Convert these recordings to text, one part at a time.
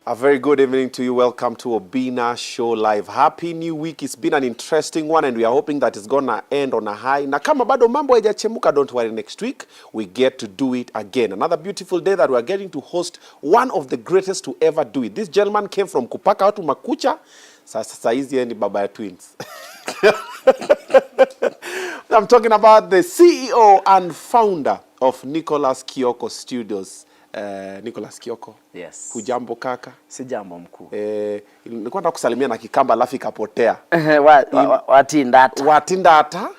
A very good evening to you. Welcome to Obinna Show Live. Happy New Week. It's been an interesting one and we are hoping that it's gonna end on a high. Na kama bado mambo hayajachemuka, don't worry, next week we get to do it again. Another beautiful day that we are getting to host one of the greatest to ever do it. This gentleman came from kupaka watu makucha. Sasa hizi ni baba ya twins. I'm talking about the CEO and founder of Nicholas Kioko Studios. Nicholas Kioko. Yes. Hujambo kaka? Si jambo mkuu. Nilikuwa nataka kusalimia na Kikamba alafu ikapotea. Watindata. Watindata?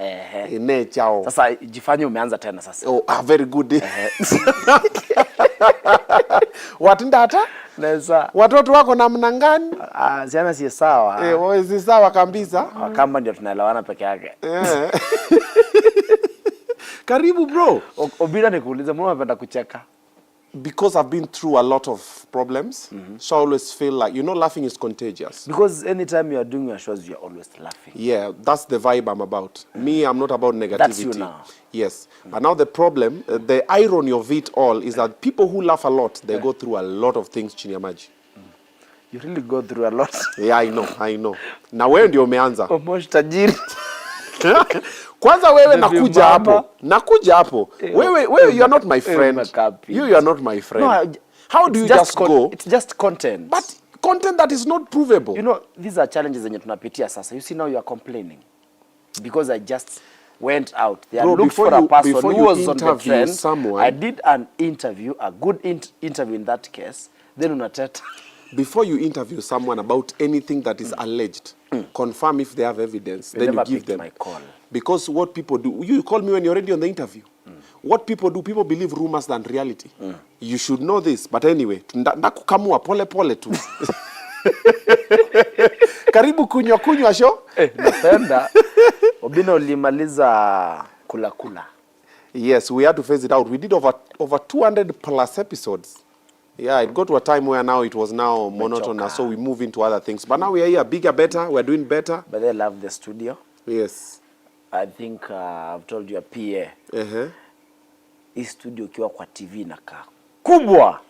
Ne chao. Sasa jifanye umeanza tena sasa. Oh, very good. Watindata? Neza. Watoto wako namna gani? Siana si sawa. Wao si sawa kabisa. Kama ndio tunaelewana peke yake. Karibu bro. Obinna nikuulize, mbona unapenda kucheka? Because I've been through a lot of problems, so I always feel like, laughing is contagious. Because anytime you are doing your shows, you are always laughing. Yeah, that's the vibe I'm about. Me, I'm not about negativity. That's you now. Yes. But now the problem, the irony of it all is that people who laugh a lot, they go through a lot of things chini ya maji. You really go through a lot. Yeah, I know. Na wewe ndio umeanza. Omosh tajiri. Kwanza wewe nakuja hapo. Wewe you are not my friend. You are not my friend. No, how do you just go? It's just content. But content that is not provable. You know, these are challenges zenye tunapitia sasa. You see now you are complaining. Because I just went out there and looked for a person who was on the trend. Someone, I did an interview, a good interview in that case. Then unateta. Before you interview someone about anything that is alleged, confirm if they have evidence, then you give them. My call. Because what people do, you call me when you're already on the interview. What people do, people believe rumors than reality. You should know this. But anyway, ndakukamua pole tu. Karibu kunywa show. Napenda. Obinna ulimaliza kula. Yes, we had to phase it out. We did over 200 plus episodes. Yeah, it got to a time where now it was now monotonous, so we move into other things. But now we are here, bigger, better. We're doing better. But they love the studio. Yes. I think I've told you a PA. Hii studio ukiwa kwa TV inakaa kubwa.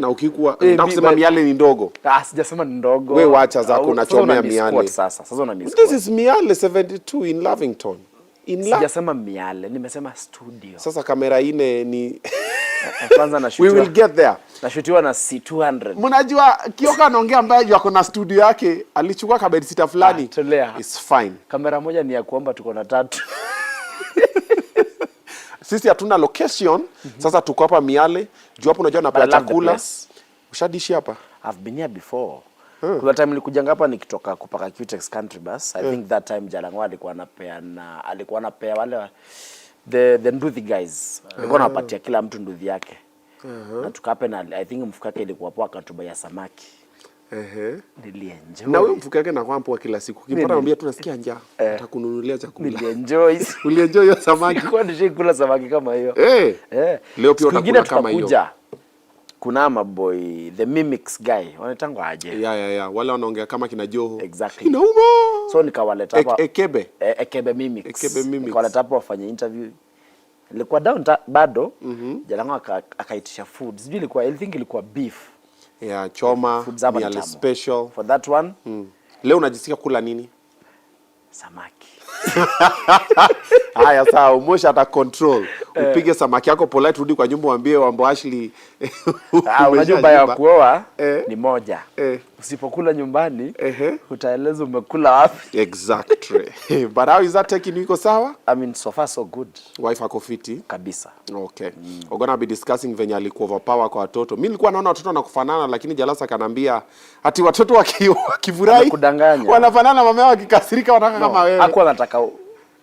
Na ukikuwa nataka kusema miale ni ndogo. Sijasema ni ndogo. Wewe wacha zako unachomea miale. Sasa una miss. This is miale 72 in Lavington. Sijasema miale, nimesema studio. Sasa kamera ine ni kwanza na shoot. We will get there. Na shootiwa na C200. Mnajua Kioko anaongea ambaye yuko na studio yake, alichukua kabedi sita fulani. It's fine. Kamera moja ni ya kuomba, tuko na 3. Sisi hatuna location. Sasa tuko hapa miale. Juu hapo unajua napata chakula. Ushadishi hapa? I've been here before. Kuna time nilikujanga hapa nikitoka kupaka Cutex Country Bus. I think that time Jalangwa alikuwa anapea wale the nduthi guys. Alikuwa anapatia kila mtu nduthi yake. Na tukape na I think mfuko wake ilikuwa poa, akatuba ya samaki. Nilienjoy. Na wewe mfuko wake na kwampoa kila siku. Kipata anambia tunasikia njaa. Nitakununulia chakula. Nilienjoy. Ulienjoy hiyo samaki? Kwa nini kula samaki kama hiyo? Leo pia utakula kama hiyo. Kuna maboy, the mimics guy, wanatangwa aje? Yeah. Wale wanaongea kama kina Joho. Exactly. Inauma. So nikawaleta hapa. Ekebe mimics. Nikawaleta hapa wafanye interview. Ilikuwa down bado. Jalangwa akaitisha food. Sijui ilikuwa, I think ilikuwa beef. Yeah, choma, miale special. For that one. Leo unajisikia kula nini? Samaki. Haya sawa, Mosha ata control. Upige samaki yako polite, rudi kwa nyumba uambie Wambo Ashley. Unajua ya kuoa ni moja. Usipokula nyumbani, utaeleza umekula wapi. Exactly. But how is that taking you? Iko sawa? I mean, so far so good. Wife ako fiti? Kabisa. Okay. We're gonna be discussing venye alikuwa overpower kwa watoto. Mimi nilikuwa naona watoto wanakufanana, lakini Jalasa kanambia ati watoto wakifurahi wanafanana, mama yao akikasirika wanataka kama wewe.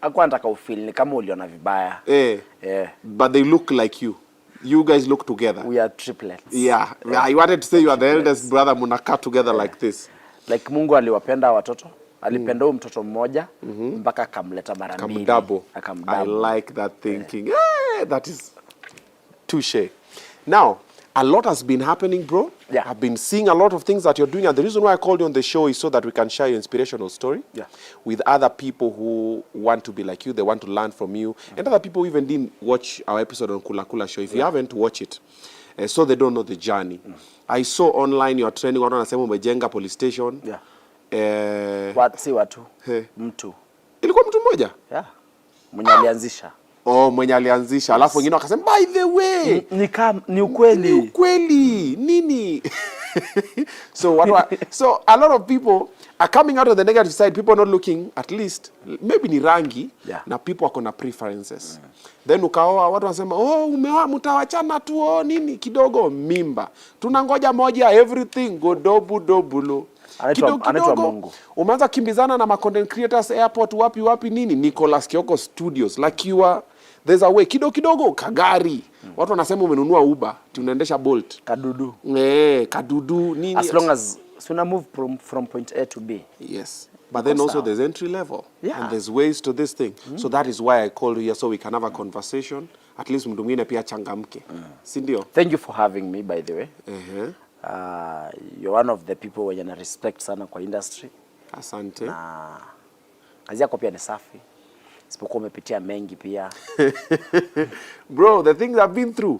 Hakuwa anataka ufeel ni kama uliona vibaya. But they look like you. You guys look together. We are triplets. Yeah. I wanted to say you are the eldest brother, munakaa together like this. Like Mungu aliwapenda watoto. Alipenda huyo mtoto mmoja mpaka akamleta mara mbili. I like that thinking. That is touche. Now, a lot has been happening, bro. I've been seeing a lot of things that you're doing, and the reason why I called you on the show is so that we can share your inspirational story with other people who want to be like you, they want to learn from you, and other people who even didn't watch our episode on Kula Kula Show. If you haven't, watch it. so they don't know the journey. I saw online you are training, watu wanasema umejenga police station. Si watu, mtu. Ilikuwa mtu mmoja? Mwenye alianzisha. Mwenye alianzisha. Alafu wengine wakasema by the way. Ni ukweli. Ni ukweli. Nini? So a lot of people are coming out of the negative side. People are not looking, at least, maybe ni rangi, na people wako na preferences. Then ukaoa, watu wanasema, umeoa mtawachana tu, nini, kidogo, mimba. Tunangoja moja, everything, go dobulo. Anaitwa Mungu. Umeanza kimbizana na content creators, airport, wapi, nini, Nicholas Kioko Studios, like you are, there's a way, kidogo, kagari. Watu wanasema umenunua Uber, tunaendesha Bolt. Kadudu. Kadudu, nini. As long as you move from point A to B. Yes. But then also there's entry level. And there's ways to this thing. So that is why I called you here, so we can have a conversation. At least mtu mwingine pia changamke. Si ndio? Thank you for having me, by the way. You're one of the people wenye na respect sana kwa industry. Asante. Na kazi yako pia ni safi. Sipokuwa umepitia mengi pia. Bro, the things I've been through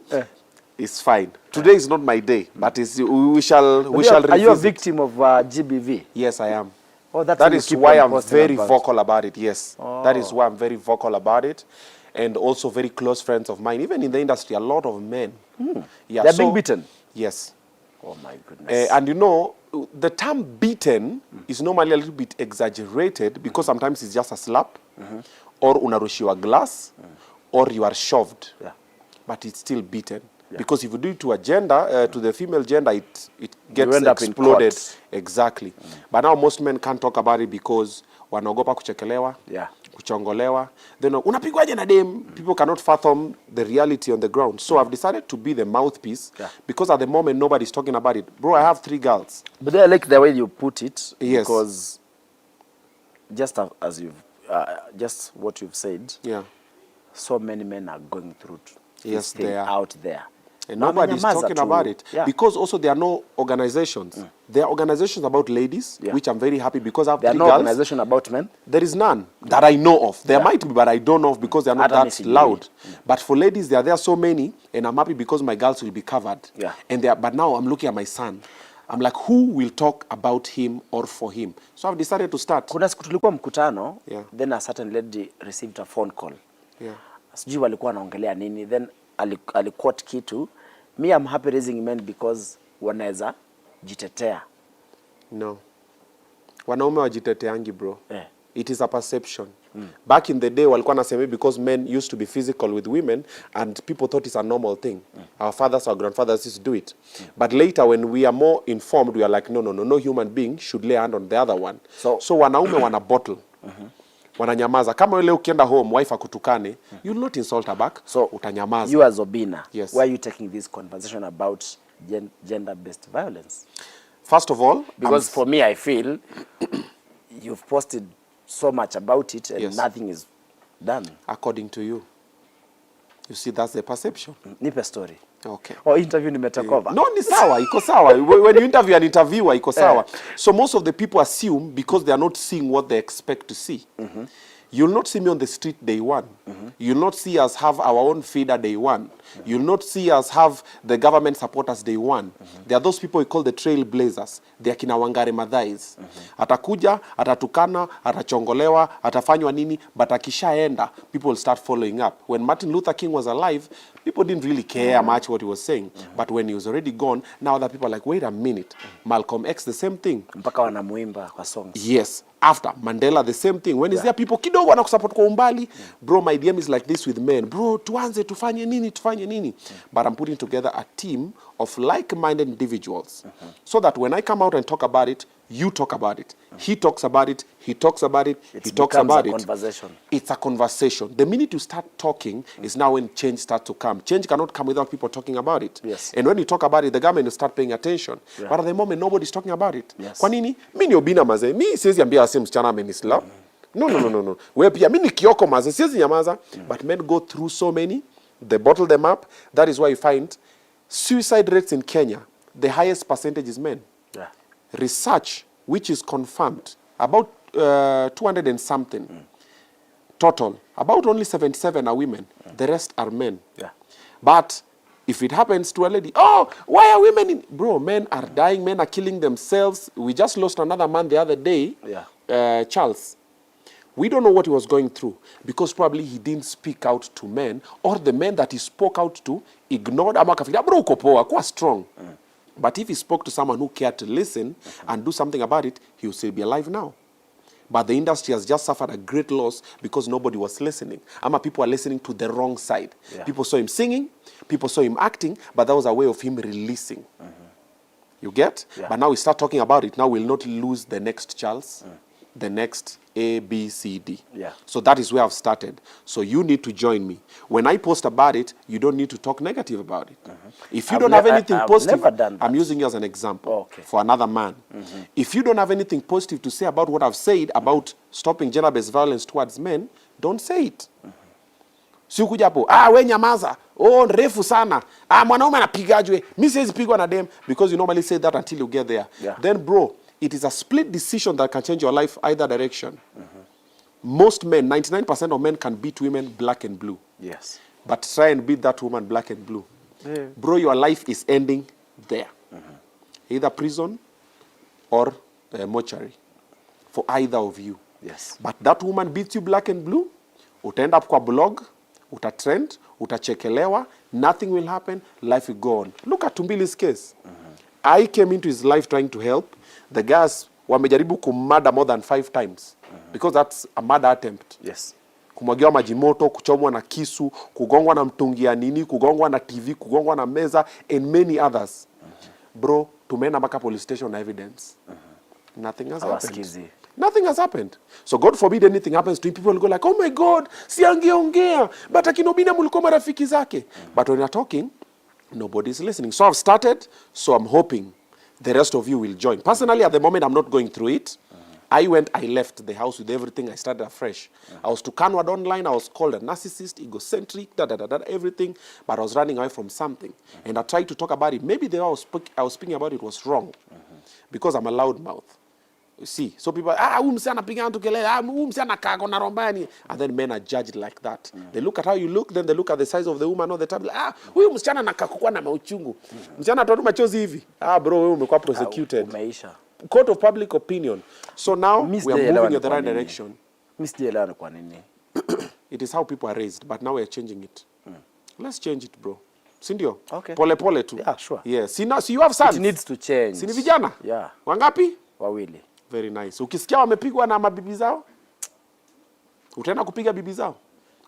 is fine. Today is not my day, but we shall revisit. Are you a victim of GBV? Yes, I am. That is why I'm very vocal about it. Yes. That is why I'm very vocal about it. And also very close friends of mine, even in the industry, a lot of men. They're being beaten? Yes. Oh my goodness. And you know, the term beaten is normally a little bit exaggerated because sometimes it's just a slap, or unarushiwa glass, or you are shoved. But it's still beaten. Because if you do it to a gender, to the female gender, it gets exploded. Exactly. But now most men can't talk about it because wanaogopa kuchekelewa, kuchongolewa. Then unapigwaje na dem? People cannot fathom the reality on the ground. So I've decided to be the mouthpiece because at the moment nobody's talking about it. Bro, I have 3 girls. But I like the way you put it. Yes. Because just as you've just what you've said. So many men are going through this thing out there. And nobody's talking about it. Because also there are no organizations. There are organizations about ladies, which I'm very happy because I have 3 girls. There are no organization about men? There is none that I know of. There might be, but I don't know of because they are not that loud. But for ladies, there are so many, and I'm happy because my girls will be covered. And but now I'm looking at my son. I'm like, who will talk about him or for him? So I've decided to start. Kuna siku tulikuwa mkutano, then a certain lady received a phone call. Sijui walikuwa wanaongelea nini, then aliquote kitu. Me, I'm happy raising men because wanaweza jitetea. No. Wanaume wajiteteangi, bro. It is a perception. Back in the day, walikuwa nasema because men used to be physical with women and people thought it's a normal thing. Our fathers, our grandfathers used to do it. But later when we are more informed, we are like, no human being should lay hand on the other one. So wanaume wana bottle. Wananyamaza. Kama ile ukienda home, wife akutukane, you'll not insult her back. So utanyamaza. You as Obinna, why are you taking this conversation about gender-based violence? First of all, because for me, I feel you've posted so much about it and nothing is done. According to you. You see, that's the perception. Nipe story. Okay. Or interview nimetakova. No, ni sawa, iko sawa. When you interview an interviewer, iko sawa. So most of the people assume because they are not seeing what they expect to see. You'll not see me on the street day one. You'll not see us have our own feeder day one. You'll not see us have the government support us day one. There are those people we call the trailblazers. They are kina Wangari Maathais. Atakuja, atatukana, atachongolewa, atafanywa nini, but akishaenda, people will start following up. When Martin Luther King was alive, people didn't really care much what he was saying. But when he was already gone, now other people are like, wait a minute. Malcolm X, the same thing. Mpaka wanamuimba kwa songs. Yes. After Mandela, the same thing. When is there people kidogo wanakusupport kwa umbali, bro, my DM is like this with men. Bro, tuanze tufanye nini. But I'm putting together a team of like-minded individuals so that when I come out and talk about it, you talk about it. He talks about it. He talks about it. He talks about it. Conversation. It's a conversation. The minute you start talking is now when change starts to come. Change cannot come without people talking about it. Yes. And when you talk about it, the government will start paying attention. But at the moment, nobody's talking about it. Yes. Kwa nini? Mimi ni Obinna maze. Mimi siwezi ambia wase msichana amenisla. No. Wewe pia mimi ni Kioko maze. Siwezi nyamaza. But men go through so many. They bottle them up. That is why you find suicide rates in Kenya, the highest percentage is men. Research, which is confirmed, about 200 and something total. About only 77 are women. The rest are men. But If it happens to a lady, oh, why are women in... Bro, men are dying, men are killing themselves. We just lost another man the other day, Charles. We don't know what he was going through because probably he didn't speak out to men, or the men that he spoke out to ignored. Bro, uko poa, kuwa strong. But if he spoke to someone who cared to listen and do something about it, he would still be alive now. But the industry has just suffered a great loss because nobody was listening. People are listening to the wrong side. People saw him singing, people saw him acting, but that was a way of him releasing. You get? But now we start talking about it. Now we'll not lose the next Charles, the next A, B, C, D. So that is where I've started. So you need to join me. When I post about it, you don't need to talk negative about it. If you don't have anything positive, I'm using you as an example for another man. If you don't have anything positive to say about what I've said about stopping gender-based violence towards men, don't say it. Si ukuja hapo, we nyamaza, refu sana, mwanaume anapigajwe, mimi siwezi pigwa na dem, because you normally say that until you get there. Then bro, it is a split decision that can change your life either direction. Most men, 99% of men can beat women black and blue. Yes. But try and beat that woman black and blue. Bro, your life is ending there. Either prison or mortuary for either of you. Yes. But that woman beats you black and blue, utaenda up kwa blog, utatrend, utachekelewa, nothing will happen, life will go on. Look at Tumbili's case. I came into his life trying to help. The guys wamejaribu kumada more than 5 times. Because that's a murder attempt. Yes. Kumwagiwa maji moto, kuchomwa na kisu, kugongwa na mtungi ya nini, kugongwa na TV, kugongwa na meza, and many others. Bro, tumeenda mpaka police station na evidence. Nothing has happened. Nothing has happened. So God forbid anything happens to him. People will go like, oh my God, si angeongea. But akina Obinna mulikuwa marafiki zake. But when you're talking, nobody's listening. So I've started, so I'm hoping the rest of you will join. Personally, at the moment, I'm not going through it. I left the house with everything. I started afresh. I was tukanwad online. I was called a narcissist, egocentric, everything. But I was running away from something. And I tried to talk about it. Maybe the way I was speaking about it was wrong. Because I'm a loud mouth. You see, so people, msichana pigana tu kelele, msichana kago na rombani. And then men are judged like that. They look at how you look, then they look at the size of the woman all the time. Huyu msichana nakakukua na mauchungu. Msichana atoa machozi hivi. Bro, wewe umekuwa prosecuted. Umeisha. Court of public opinion. So now we are moving in the right direction. Msielewana kwa nini? It is how people are raised, but now we are changing it. Let's change it, bro. Sindio? Okay. Pole pole tu. Yeah, sure. Yes. So you have sons. It needs to change. Sini vijana? Yeah. Wangapi? Wawili. Very nice. Ukisikia wamepigwa na mabibi zao, utaenda kupiga bibi zao?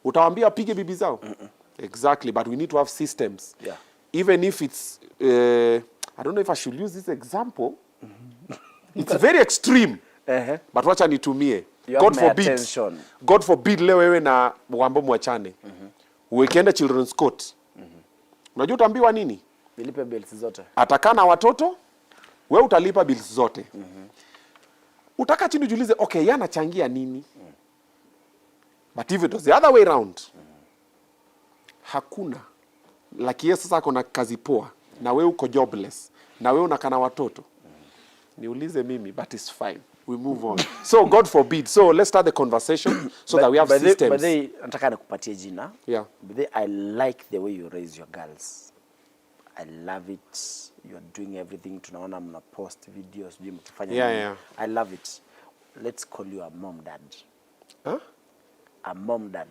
Utawaambia wapige bibi zao? Exactly, but we need to have systems. Yeah. Even if it's, I don't know if I should use this example. It's very extreme. But wacha nitumie. God forbid leo wewe na Wambo mwachane. Uwekienda children's court. Unajua utaambiwa nini? Nilipe bills zote. Atakana watoto, wewe utalipa bills zote. Utaka chini ujiulize, okay, yana changia nini? But if it was the other way around, hakuna. Like yes, sasa kuna kazi poa, na wewe uko jobless, na wewe unakana watoto. Niulize mimi, but it's fine. We move on. So God forbid. So let's start the conversation so that we have systems. But they nataka nikupatie jina. Yeah. But I like the way you raise your girls. I love it. You are doing everything. Tunaona mna post videos, mkifanya. Yeah. I love it. Let's call you a mom dad. Huh? A mom dad.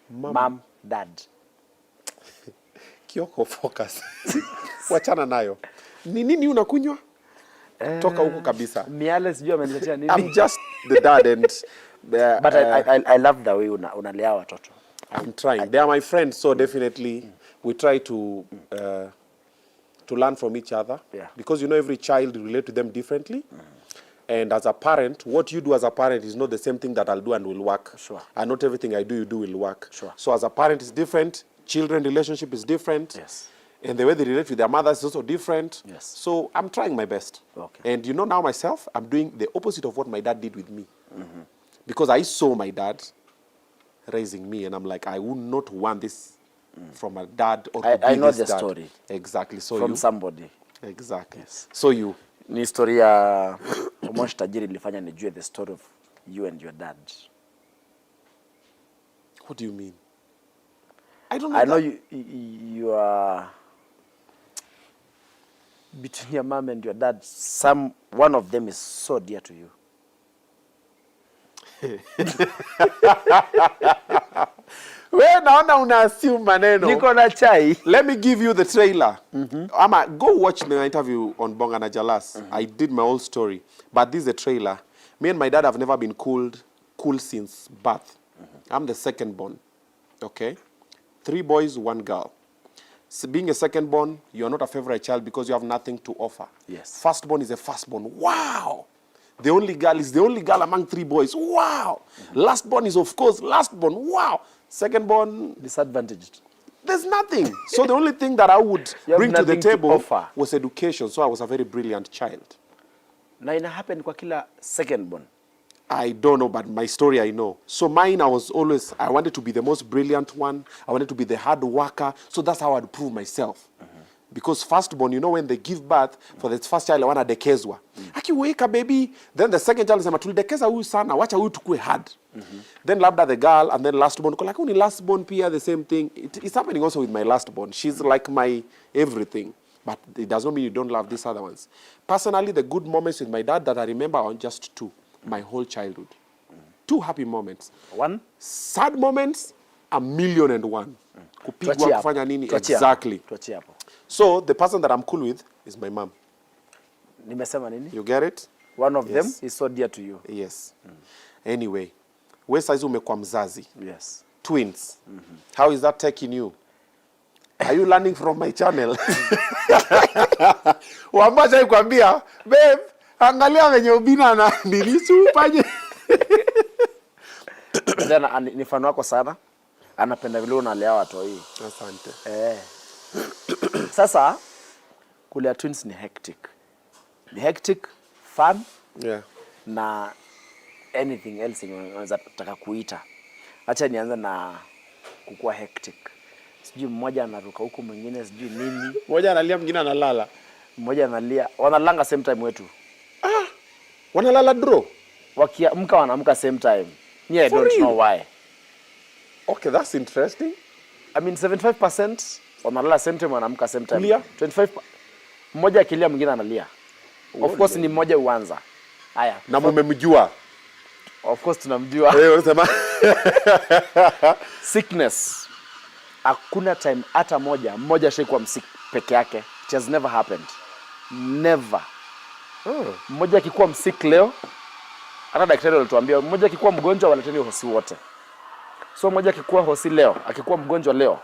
Mom dad. Kioko, focus. Wachana nayo. Ni nini unakunywa? Toka huko kabisa. Miale sijui ameniletea nini. I'm just the dad and but I love the way unalea watoto. I'm trying. They are my friends, so definitely we try to learn from each other. Yeah. Because you know every child relate to them differently. And as a parent, what you do as a parent is not the same thing that I'll do and will work. Sure. And not everything I do, you do will work. Sure. So as a parent is different, children relationship is different. Yes. And the way they relate with their mothers is also different. Yes. So I'm trying my best. Okay. And you know now myself, I'm doing the opposite of what my dad did with me. Because I saw my dad raising me and I'm like, I would not want this from a dad or to I be know this the dad. story. Exactly. So from you, somebody. Exactly. Yes. So you. Ni historia Mosh tajiri ilifanya nijue the story of you and your dad. What do you mean? I don't know. I know you are between your mom and your dad, one of them is so dear to you? We naona una assume maneno. Niko na chai. Let me give you the trailer. Ama, go watch my interview on Bonga na Jalas. I did my whole story. But this is the trailer. Me and my dad have never been cool since birth. I'm the second born. Okay? 3 boys, 1 girl. So being a second born, you're not a favorite child because you have nothing to offer. Yes. Firstborn is a firstborn. Wow! The only girl is the only girl among 3 boys. Wow! Lastborn is, of course, lastborn. Wow! Secondborn, Disadvantaged. there's nothing. So the only thing that I would bring to the table was education. So I was a very brilliant child. Na ina happen kwa kila secondborn. I don't know, but my story I know. So mine, I wanted to be the most brilliant one. I wanted to be the hard worker. So that's how I'd prove myself. Because firstborn, you know, when they give birth, for the first child, I want to dekezwa. Akiweka baby, then the second child is tulidekeza huyu sana, wacha huyu tukue hard. Then labda the girl, and then lastborn. Like only lastborn pia, the same thing. It's happening also with my lastborn. She's like my everything. But it does not mean you don't love these other ones. Personally, the good moments with my dad that I remember are just 2. My whole childhood. 2 happy moments. 1? Sad moments, 1,000,001. Kupigwa kufanya nini? Exactly. So the person that I'm cool with is my mom. Nimesema nini? You get it? One of them is so dear to you. Yes. Anyway, we saizi umekuwa mzazi. Yes. Twins. How is that taking you? Are you learning from my channel? Wambo kuambia, babe, angalia venye Obinna na nilisupanye. Then ni fan wako sana. Anapenda vile unalea watu hii. Asante. Sasa kulea twins ni hectic. Ni hectic, fun. Yeah. Na anything else unaweza taka kuita. Acha nianze na kukua hectic. Sijui mmoja anaruka huko mwingine sijui nini. Mmoja analia mwingine analala. Mmoja analia. Wanalanga same time wetu. Wanalala draw. Wakiamka wanaamka same time. Yeah, I don't know why. Okay, that's interesting. I mean 75% wanalala same time wanaamka same time. Kulia? 25 mmoja akilia mwingine analia. Of course ni mmoja uanza. Haya. Na mmemjua. Of course tunamjua. Unasema sickness. Hakuna time hata mmoja shaikuwa msick peke yake. It has never happened. Never. Mmoja akikuwa msick leo, hata daktari alituambia mmoja akikuwa mgonjwa waleteni hosi wote. So mmoja akikuwa hosi leo, akikuwa mgonjwa leo,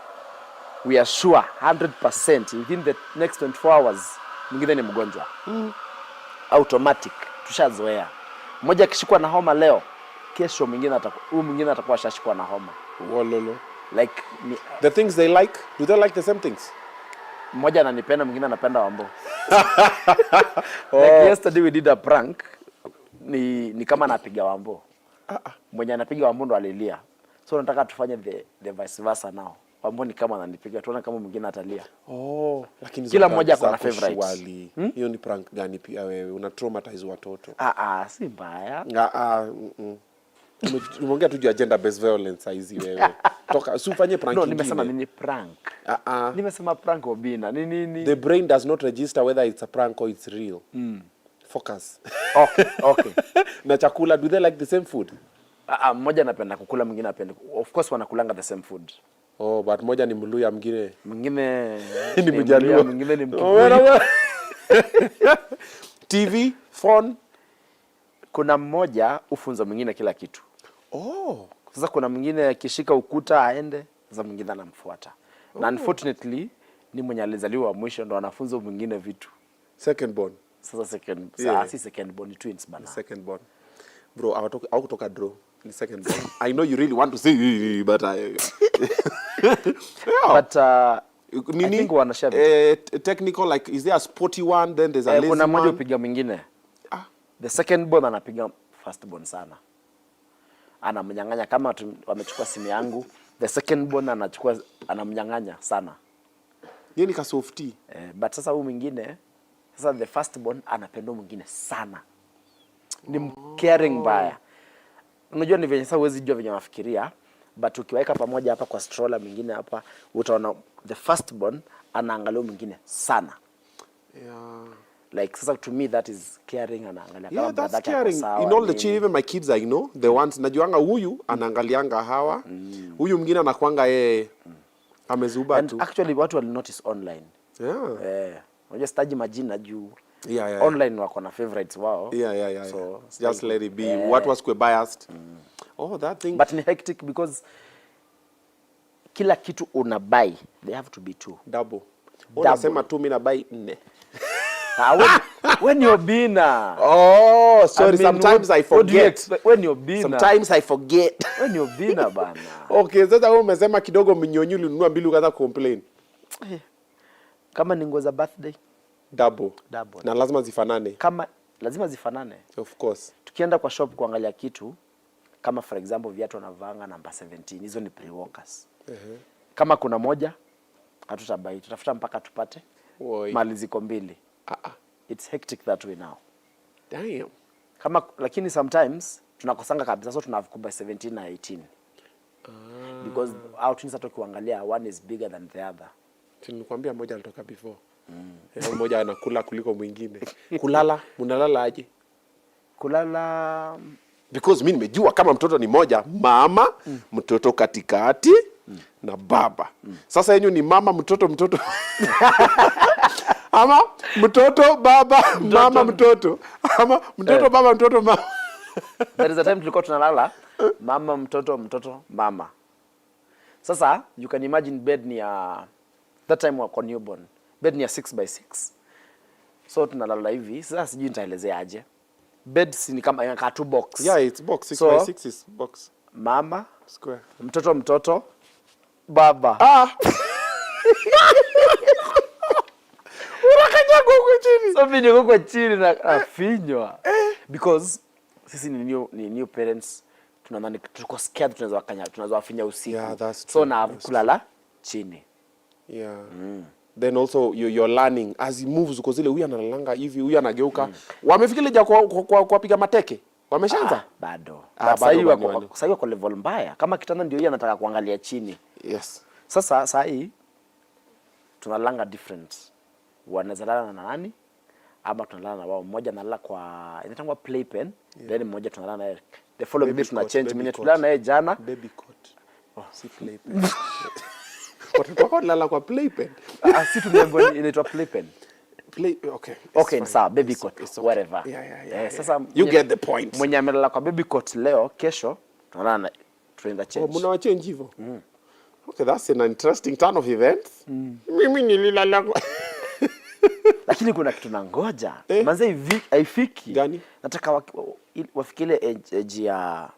we are sure 100% within the next 24 hours mwingine ni mgonjwa. Automatic, tushazoea. Mmoja akishikwa na homa leo, kesho mwingine atakuwa shashikwa na homa. Wololo. Like the things they like, do they like the same things? Mmoja ananipenda mwingine anapenda Wambo. Like yesterday we did a prank. Ni kama napiga Wambo. Mwenye anapiga Wambo ndo alilia. So nataka tufanye the vice versa now. Wambo ni kama ananipiga, tuone kama mwingine atalia. Lakini kila mmoja ako na favorite. Hiyo ni prank gani pia wewe? Una traumatize watoto. Si mbaya. Umeongea tu agenda based violence hizi wewe. Toka usifanye prank nyingine. No, nimesema nini prank. Nimesema prank Obinna. Nini? The brain does not register whether it's a prank or it's real. Focus. Okay. Na chakula, do they like the same food? Mmoja anapenda kukula, mwingine anapenda. Of course wanakulanga the same food. But mmoja ni Mluya, mwingine ni Mjaluo, mwingine ni Mkikuyu. TV, phone. Kuna mmoja ufunza mwingine kila kitu. Sasa kuna mwingine akishika ukuta aende, sasa mwingine anamfuata. Na unfortunately ni mwenye alizaliwa mwisho ndo anafunza mwingine vitu. Second born. Sasa si second born, twins bana. Second born. Bro, au kutoka draw. Ni second born. I know you really want to say but but I think wanashare technical, like is there a sporty one, then there's a lazy one. Kuna mmoja upiga mwingine. The second born anapiga first born sana. Anamnyang'anya kama wamechukua simu yangu. The second born anamnyang'anya sana. Yeye ni ka softy. But sasa huyu mwingine, sasa the first born anapenda mwingine sana. Ni caring mbaya. Unajua ni venye sasa huwezi jua venye nafikiria, but ukiweka pamoja hapa kwa stroller mwingine hapa, utaona the first born anaangalia mwingine sana. Yeah. Like sasa to me that is caring, anaangalia Yeah, kama that's brother caring. In all the children, even my kids I know, the ones najuanga huyu anaangalianga hawa. Huyu mwingine anakuanga yeye amezuba and tu. actually watu will notice online. Yeah. Unajua sitaji majina juu. Yeah. Online wako na favorites wao. Yeah. So just let it be. What was biased? Oh, that thing. But ni hectic because kila kitu una buy, they have to be two. Double. Unasema tu mimi na buy 4. When you're Obinna. Oh, sorry. I mean, sometimes I forget. When you're Obinna. Sometimes I forget. When you're Obinna bana. Okay, sasa wewe umesema kidogo mnyonyi ulinunua mbili ukaanza complain. Kama ni nguo za birthday, double. Na lazima zifanane. Kama lazima zifanane. Of course. Tukienda kwa shop kuangalia kitu, kama for example viatu wanavanga number 17, hizo ni pre-workers. Kama kuna moja, hatutabai, tutafuta mpaka tupate. Mali ziko mbili. It's hectic that way now. Damn. Lakini sometimes tunakosanga kabisa, so tunavukuba 17 na 18. Because out in sato kuangalia one is bigger than the other. Nilikwambia moja alitoka before. Mmoja anakula kuliko mwingine. Kulala, mnalala aje? Kulala because mimi nimejua kama mtoto ni moja, mama, mtoto katikati na baba. Sasa yenu ni mama, mtoto. Ama mtoto baba, mama mtoto. Ama mtoto baba, mtoto mama. There is a time tulikuwa tunalala mama mtoto mama. Sasa you can imagine bed ni that time wako newborn. Bed ni 6x6. So tunalala hivi. Sasa sijui nitaelezea aje. Bed ni kama inakaa tu box. Yeah, it's box. 6x6 is box. Mama square. Mtoto baba. Unakanyaga huko chini. So mimi niko kwa chini na afinywa. Because sisi ni new parents, tunadhani tuko scared tunaweza wafinya usiku. Yeah, that's true. So na kulala chini. Yeah. Then also you're learning as he moves, uko zile huyu analalanga hivi, huyu anageuka. Wamefikiria kwa piga mateke. Wameshaanza? Bado. Sasa hiyo kwa level mbaya. Kama kitanda ndio yeye anataka kuangalia chini. Yes. Sasa hii tunalanga different. Wanaweza lala na nani? Ama tunalala na wao. Mmoja analala kwa inaitwa playpen, then mmoja tunalala na yeye. The following day tuna change. Mimi tunalala na yeye jana. Baby cot. Si playpen. Watoto wanalala kwa playpen. Si tunaambiwa inaitwa playpen. Okay, sawa, baby cot, whatever. Yeah. Sasa you get the point. Mwenye amelala kwa baby cot leo, kesho tunalala tunaenda change. Mna change hivyo. Okay, that's an interesting turn of events. Mimi nililala kwa lakini kuna kitu nangoja. Manze hivi haifiki. Gani? Nataka wafikile age ya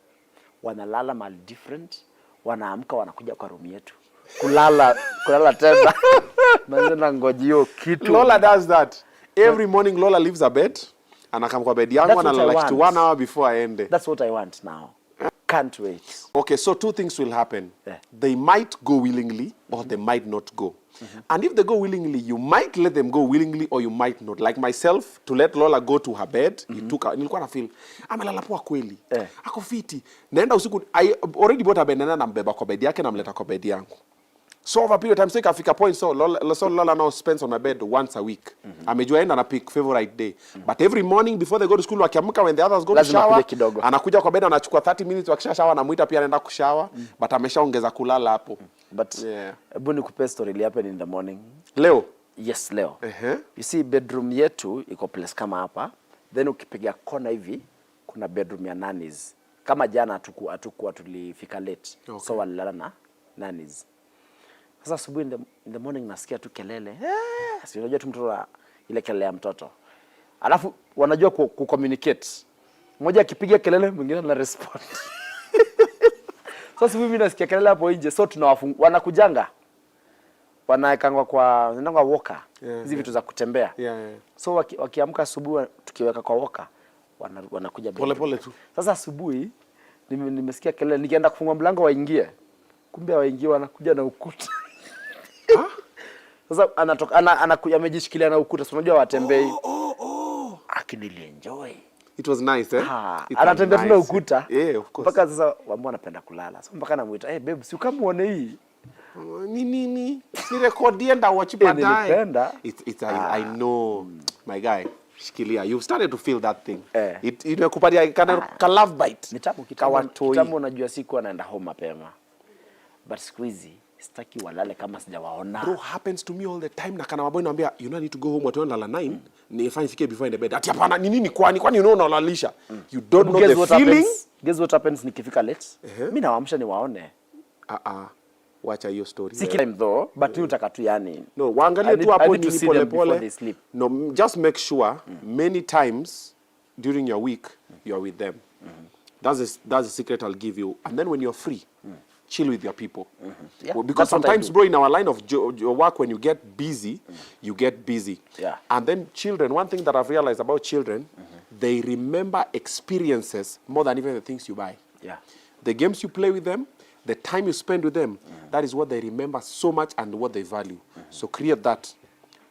wanalala mal different, wanaamka wanakuja kwa room yetu. Kulala tena. Manze nangoja hiyo kitu. Lola does that. Every morning Lola leaves her bed. Anakam kwa bed yangu analala like 1 hour before I end. That's what I want now. Can't wait. Okay, so 2 things will happen. They might go willingly or they might not go. And if they go willingly, you might let them go willingly or you might not. Like myself, to let Lola go to her bed, nilikuwa na feel, amelala poa kweli. Ako fiti. Naenda usiku, I already bought a bed, na mbeba kwa bed yake na mleta kwa bed yangu. So over a period of time, so ikafika point, so Lola now spends on my bed once a week. Amejua enda na pick favorite day. But every morning before they go to school, wakiamka when the others go to shower, anakuja kwa bed anachukua 30 minutes, wakisha shower anamuita pia anaenda kushower, but ameshaongeza kulala hapo. But hebu nikupe story ile happen in the morning. Leo? Yes, leo. You see bedroom yetu iko place kama hapa. Then ukipiga kona hivi kuna bedroom ya nannies. Kama jana hatukuwa tulifika late. So walilala na nannies. Sasa asubuhi in the morning nasikia tu kelele. Si unajua tu mtoto ile kelele ya mtoto. Alafu wanajua ku-communicate. Mmoja akipiga kelele mwingine ana respond. Sasa mimi nasikia kelele hapo nje, so wanakujanga. Wanaekangwa kwa nenda walker. Hizi vitu za kutembea. So wakiamka asubuhi tukiweka kwa walker, wanakuja pole tu. Sasa asubuhi nimesikia kelele, nikienda kufungua mlango waingie. Kumbe waingie wanakuja na ukuta. Sasa anakuja amejishikilia na ukuta. So unajua watembei. Akini enjoy. It was nice, eh? Anatembea tuna ukuta. Yeah, of course. Mpaka sasa Wambo anapenda kulala. So mpaka namuita, "Hey babe, si ukamuone hii." Nini? Si recordie nda watch baadaye. Nilipenda. I know. My guy. Shikilia. You've started to feel that thing. Imekupatia ka love bite. Kitambo unajua siku anaenda home mapema. But siku hizi sitaki walale kama sijawaona. Bro, happens to me all the time. Na kana maboy naambia you need to go home watu lala 9. Nifanye fike before in the bed. Ati hapana ni nini kwani unaona unalalisha. You don't know the feeling. Guess what happens nikifika late? Mimi nawaamsha niwaone. Wacha hiyo story. Si time though, but you utaka tu yani. No, waangalie tu hapo ni pole pole. No, just make sure many times during your week you are with them. That's the secret I'll give you. And then when you're free, chill with your people. Yeah, well, because sometimes, bro, in our line of your work, when you get busy, you get busy. Yeah. And then children, one thing that I've realized about children, they remember experiences more than even the things you buy. Yeah. The games you play with them, the time you spend with them, that is what they remember so much and what they value. So create that.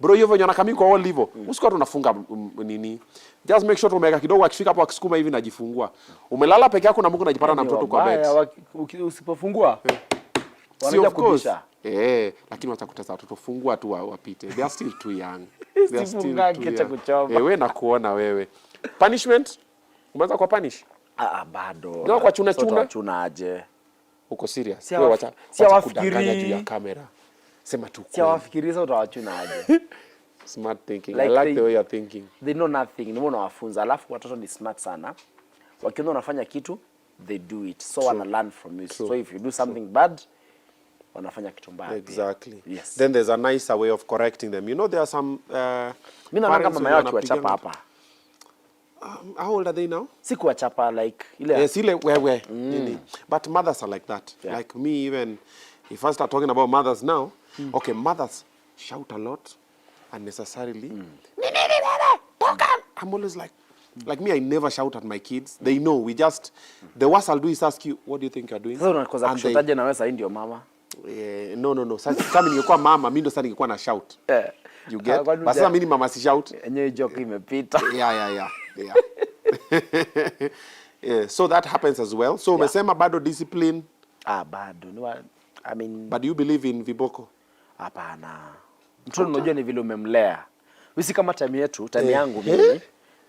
Bro, hiyo venye anakamii kwa all level. Usikuwa tunafunga nini. Just make sure tumeweka kidogo akifika hapo akisukuma hivi najifungua. Umelala peke yako na Mungu unajipata na mtoto kwa bed. Usipofungua. Wanaja kubisha. Lakini watakutesa watoto fungua tu wapite. They are still too young. They are still too young. Wewe nakuona wewe. Punishment? Umeanza kwa punish? Bado. Ndio kwa chuna aje. Uko serious? Wewe wacha kudanganya juu ya kamera. Sema tu. Si wafikiria utawachuna aje. Smart thinking. Like I like the way you're thinking. They know nothing. Ni mbona wafunza. Alafu watoto ni smart sana. Wakiona unafanya kitu, they do it. So wana learn from you. So if you do something bad, wanafanya kitu mbaya. Exactly. Yes. Then there's a nicer way of correcting them. You know there are some mimi naona kama mama yao akiwachapa hapa. How old are they now? Si kuwachapa like ile. Yes, ile wewe. But mothers are like that. Yeah. Like me, even if I start talking about mothers now, okay, mothers shout a lot unnecessarily. I'm always like me, I never shout at my kids. They know. We just the worst I'll do is ask you, what do you think you're doing? Sasa unakosa kushotaje na wewe sasa ndio mama? No. Sasa kama ningekuwa mama, mimi ndo sasa ningekuwa na shout. You get? But sasa mimi mama si shout. Yenyewe joke imepita. Yeah. Yeah, so that happens as well. So umesema bado discipline. Bado. I mean, but do you believe in viboko? Hapana. Mtoto unajua ni vile umemlea. Wisi kama time yetu, time yangu mimi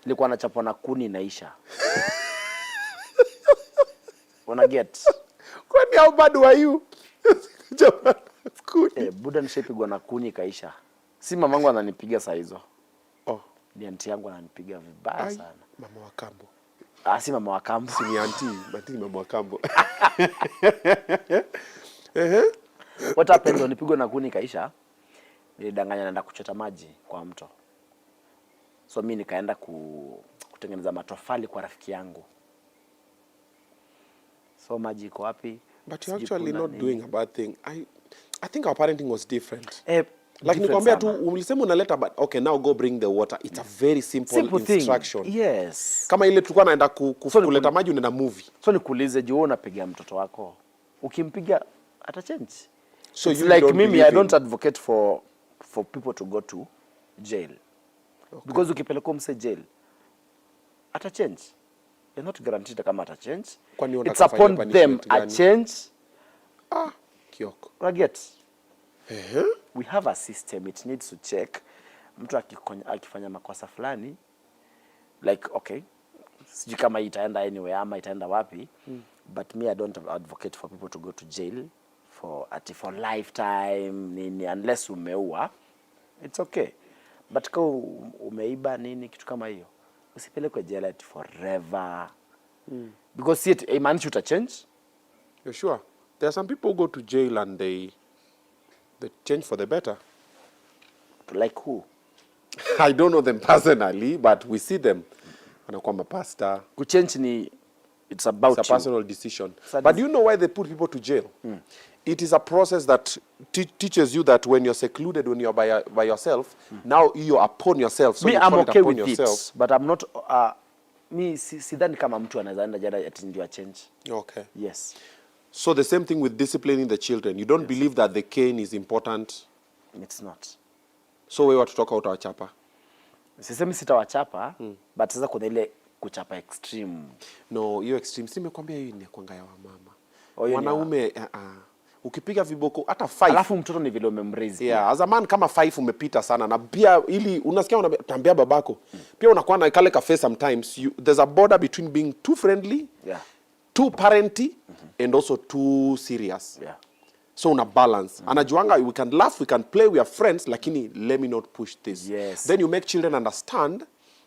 nilikuwa nachapwa na kuni inaisha. Wanna get. Kwani how bad were you? Kuni. Buda nishapigwa na kuni kaisha. Si mamangu ananipiga saa hizo. Ni aunti yangu ananipiga vibaya sana. Mama wa kambo. Si mama wa kambo. Si ni aunti, but ni mama wa kambo. What happened nipigwa na kuni kaisha? Nilidanganya naenda kuchota maji kwa mto. So mimi nikaenda kutengeneza matofali kwa rafiki yangu. So maji iko wapi? But you're actually not doing a bad thing. I think our parenting was different. Like nikwambia tu ulisema unaleta, but okay, now go bring the water. It's a very simple instruction. Thing. Yes. Kama ile tulikuwa naenda kuleta maji unaenda movie. So nikuulize je, wewe unapiga mtoto wako? Ukimpiga ata change. So you like mimi, I don't advocate for people to go to jail. Okay. Because ukipeleka mse jail ata change. You're not guaranteed kama ata change. It's upon them a change. Kioko. Raget. We have a system, it needs to check. Mtu akifanya makosa fulani, like okay, sijui kama itaenda anywhere ama itaenda wapi, but me I don't advocate for people to go to jail for lifetime nini, unless umeua, it's okay. But kama umeiba nini kitu kama hiyo, usipelekwe jail forever. Because it imagine uta change. You're sure? There are some people who go to jail and they change for the better. Like who? I don't know them personally, but we see them. Wanakuwa mapasta. Kuchange ni it's about it's a personal decision. But do you know why they put people to jail? It is a process that teaches you that when you're secluded, when you're by yourself, now you're upon yourself. So me, I'm okay with it, but I'm not. Me, sidhani kama mtu anaweza enda jela ati ndio change. Okay. Yes. So the same thing with disciplining the children. You don't believe that the cane is important? It's not. So wewe watutoka utawachapa? Sisemi sitawachapa, but sasa kuna ile kuchapa extreme. No, hiyo extreme. Simekwambia hiyo ni kwanga ya wamama. Wanaume Ukipiga viboko hata 5. Alafu mtoto ni vile umemraise. Yeah, as a man kama 5 umepita sana na pia ili unasikia unatambia babako. Pia unakuwa na kale ka face sometimes there's a border between being too friendly, too parenty and also too serious. Yeah. So una balance. Anajuanga we can laugh, we can play, we are friends, lakini let me not push this. Yes. Then you make children understand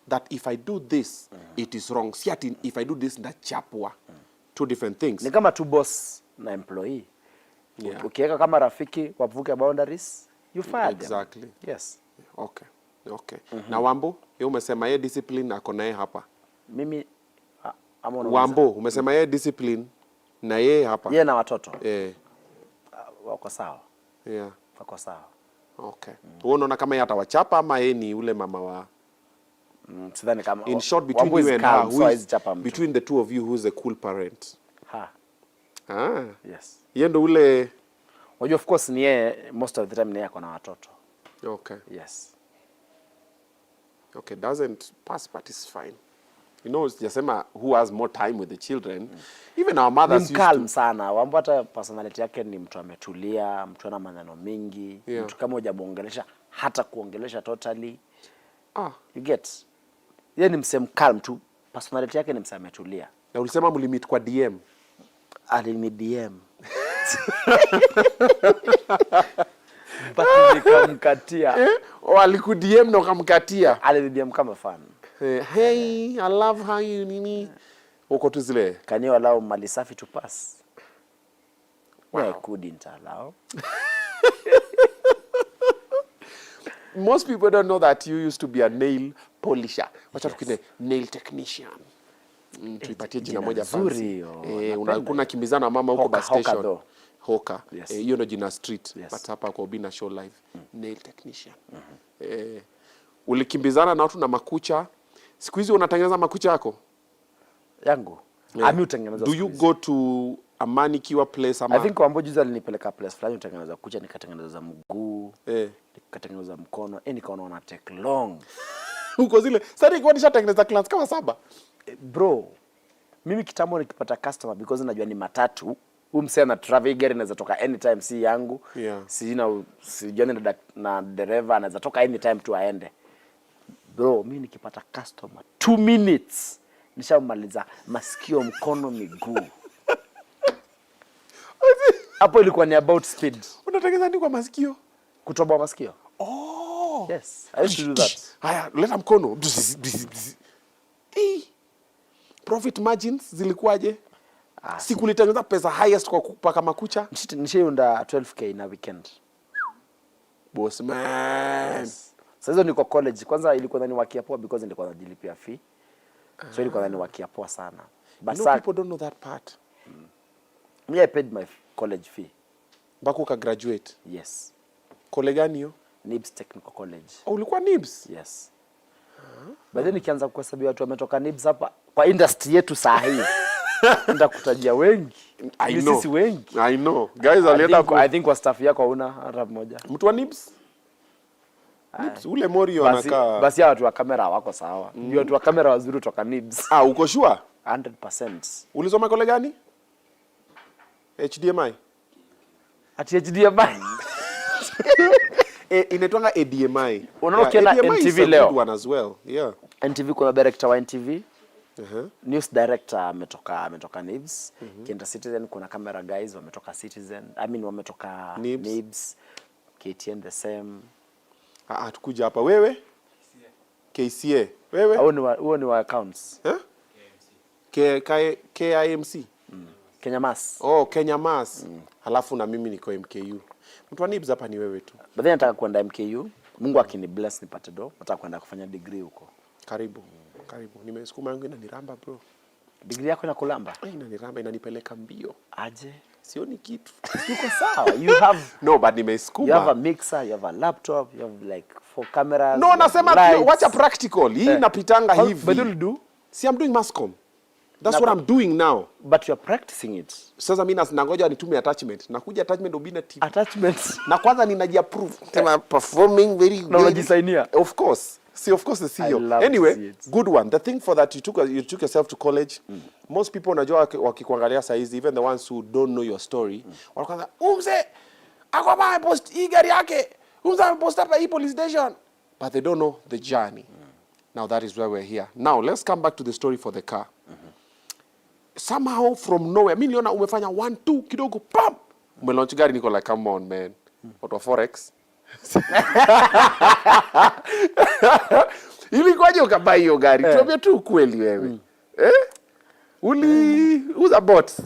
that if I do this, it is wrong. Si ati if I do this, ndachapwa. Two different things. Ni kama tu boss na employee. Yeah. Ukiweka kama rafiki wavuke boundaries, you fire them. Exactly. Yes. Okay. Okay. Na Wambo, yeye umesema yeye discipline ako naye hapa. Mimi Wambo, umesema yeye discipline na yeye hapa. Yeye na watoto. Wako sawa. Yeah. Wako sawa. Okay. Wewe unaona kama yeye atawachapa ama yeye ni ule mama wa sidhani kama in short between you and her, who is, between the two of you, who's a cool parent? Yes. Yeye ndo ule. Unajua of course ni yeye most of the time ni yeye akona watoto. Okay. Yes. Okay, doesn't pass but it's fine. You know, sijasema who has more time with the children. Even our mothers used to. Calm sana. Wambo hata personality yake ni mtu ametulia, mtu ana maneno mingi, mtu kama hujamuongelesha hata kuongelesha totally. You get. Yeye ni msem calm tu. Personality yake ni msem ametulia. Na ulisema mlimit kwa DM. Alini DM. Basi nikamkatia. Aliku DM na ukamkatia. Alini DM kama fan. Hey, I love how you nini. Uko tu zile. Can you allow mali safi to pass? Wow. I couldn't allow. Most people don't know that you used to be a nail polisher. Wacha tukine nail technician. Tuipatie jina moja fancy. Unakuna kimbizana mama huko bus station. Hoka. Hiyo ndo jina street. But hapa kwa Obinna Show live. Nail technician. Ulikimbizana na watu na makucha. Siku hizi unatengeneza makucha yako? Yangu. Ami utengeneza. Do you go to a manicure place ama? I think Wambo juzi alinipeleka place fulani utengeneza kucha, nikatengeneza mguu, nikatengeneza mkono, nikaona take long. Uko zile. Sasa niko nishatengeneza clients kama 7. Bro, mimi kitambo nikipata customer because najua ni matatu, msee na travel gari inaweza toka anytime, si yangu. Sijui na dereva anaweza toka anytime tu aende. Bro, mimi nikipata customer 2 minutes nishamaliza masikio, mkono, miguu. Hapo ilikuwa ni about speed. Unatengeneza nini kwa masikio? Kutoboa masikio. Yes, I used to do that. Haya, leta mkono. Profit margins zilikuwaje? Siku ulitengeneza pesa highest kwa kupaka makucha? Nishaunda 12k na weekend. Boss man. Yes. Sasa hizo niko college. Kwanza ilikuwa ndani wakia poa because nilikuwa najilipia fee. So ilikuwa ndani wakia poa sana. But people don't know that part. Me, I paid my college fee. Mpaka uka graduate? Yes. College gani hiyo? Nibs Technical College. Ulikuwa Nibs? Yes. Baadaye nikianza kuhesabia watu wametoka Nibs hapa kwa industry yetu saa hii. Ndakutajia wengi. Sisi wengi. I know. Guys alienda I think kwa staff yako hauna hata mmoja. Mtu wa Nibs? Nibs ule Morio anakaa. Basi watu wa kamera wako sawa. Ndio watu wa kamera wazuri kutoka Nibs. Uko sure? 100%. Ulisoma kole gani? HDMI. Ati HDMI. Inaitwanga ADMI. Unaona kiona NTV leo. One as well. Yeah. NTV kuna director wa NTV. News director ametoka Nibs. Kienda Citizen kuna camera guys wametoka Citizen. Wametoka Nibs. KTN the same. Tukuja hapa wewe? KCA. Wewe? Huo ni wa accounts. KIMC. Kenya Mass. Kenya Mass. Halafu na mimi niko MKU. Mtu wa Nibs hapa ni wewe tu. Baadaye nataka kwenda MKU. Mungu akinibless nipate do. Nataka kwenda kufanya degree huko. Karibu. Nimesukuma yangu inaniramba bro. Degree yako inakulamba? Inaniramba, inanipeleka mbio. Aje? Sioni kitu. Uko sawa. You have No, but nimesukuma. You have a mixer, you have a laptop, you have like 4 cameras. No, nasema pia watch a practical. Hii napitanga hivi. But you'll do? See, I'm doing masscom. That's what I'm doing now. But you're practicing it. Sasa mimi nangoja nitume attachment. Nakuja attachment Obinna TV. Attachments. Na kwanza ninajiapprove. Sema performing very good. Na unajisainia. Of course. See, of course, the CEO. Anyway, good one. The thing for that, you took yourself to college. Most people unajua wakikuangalia saizi, even the ones who don't know your story, wanakuanza, umse, akwa post hii gari yake, umse post hapa hii police station. But they don't know the journey. Now that is where we're here. Now, let's come back to the story for the car. Somehow from nowhere, mimi niliona umefanya 1 2 kidogo, pam! Umelaunch gari, niko like, come on, man. What was Forex? Ilikuwaje ukabai hiyo gari? Tuambie tu kweli wewe. Uza bots.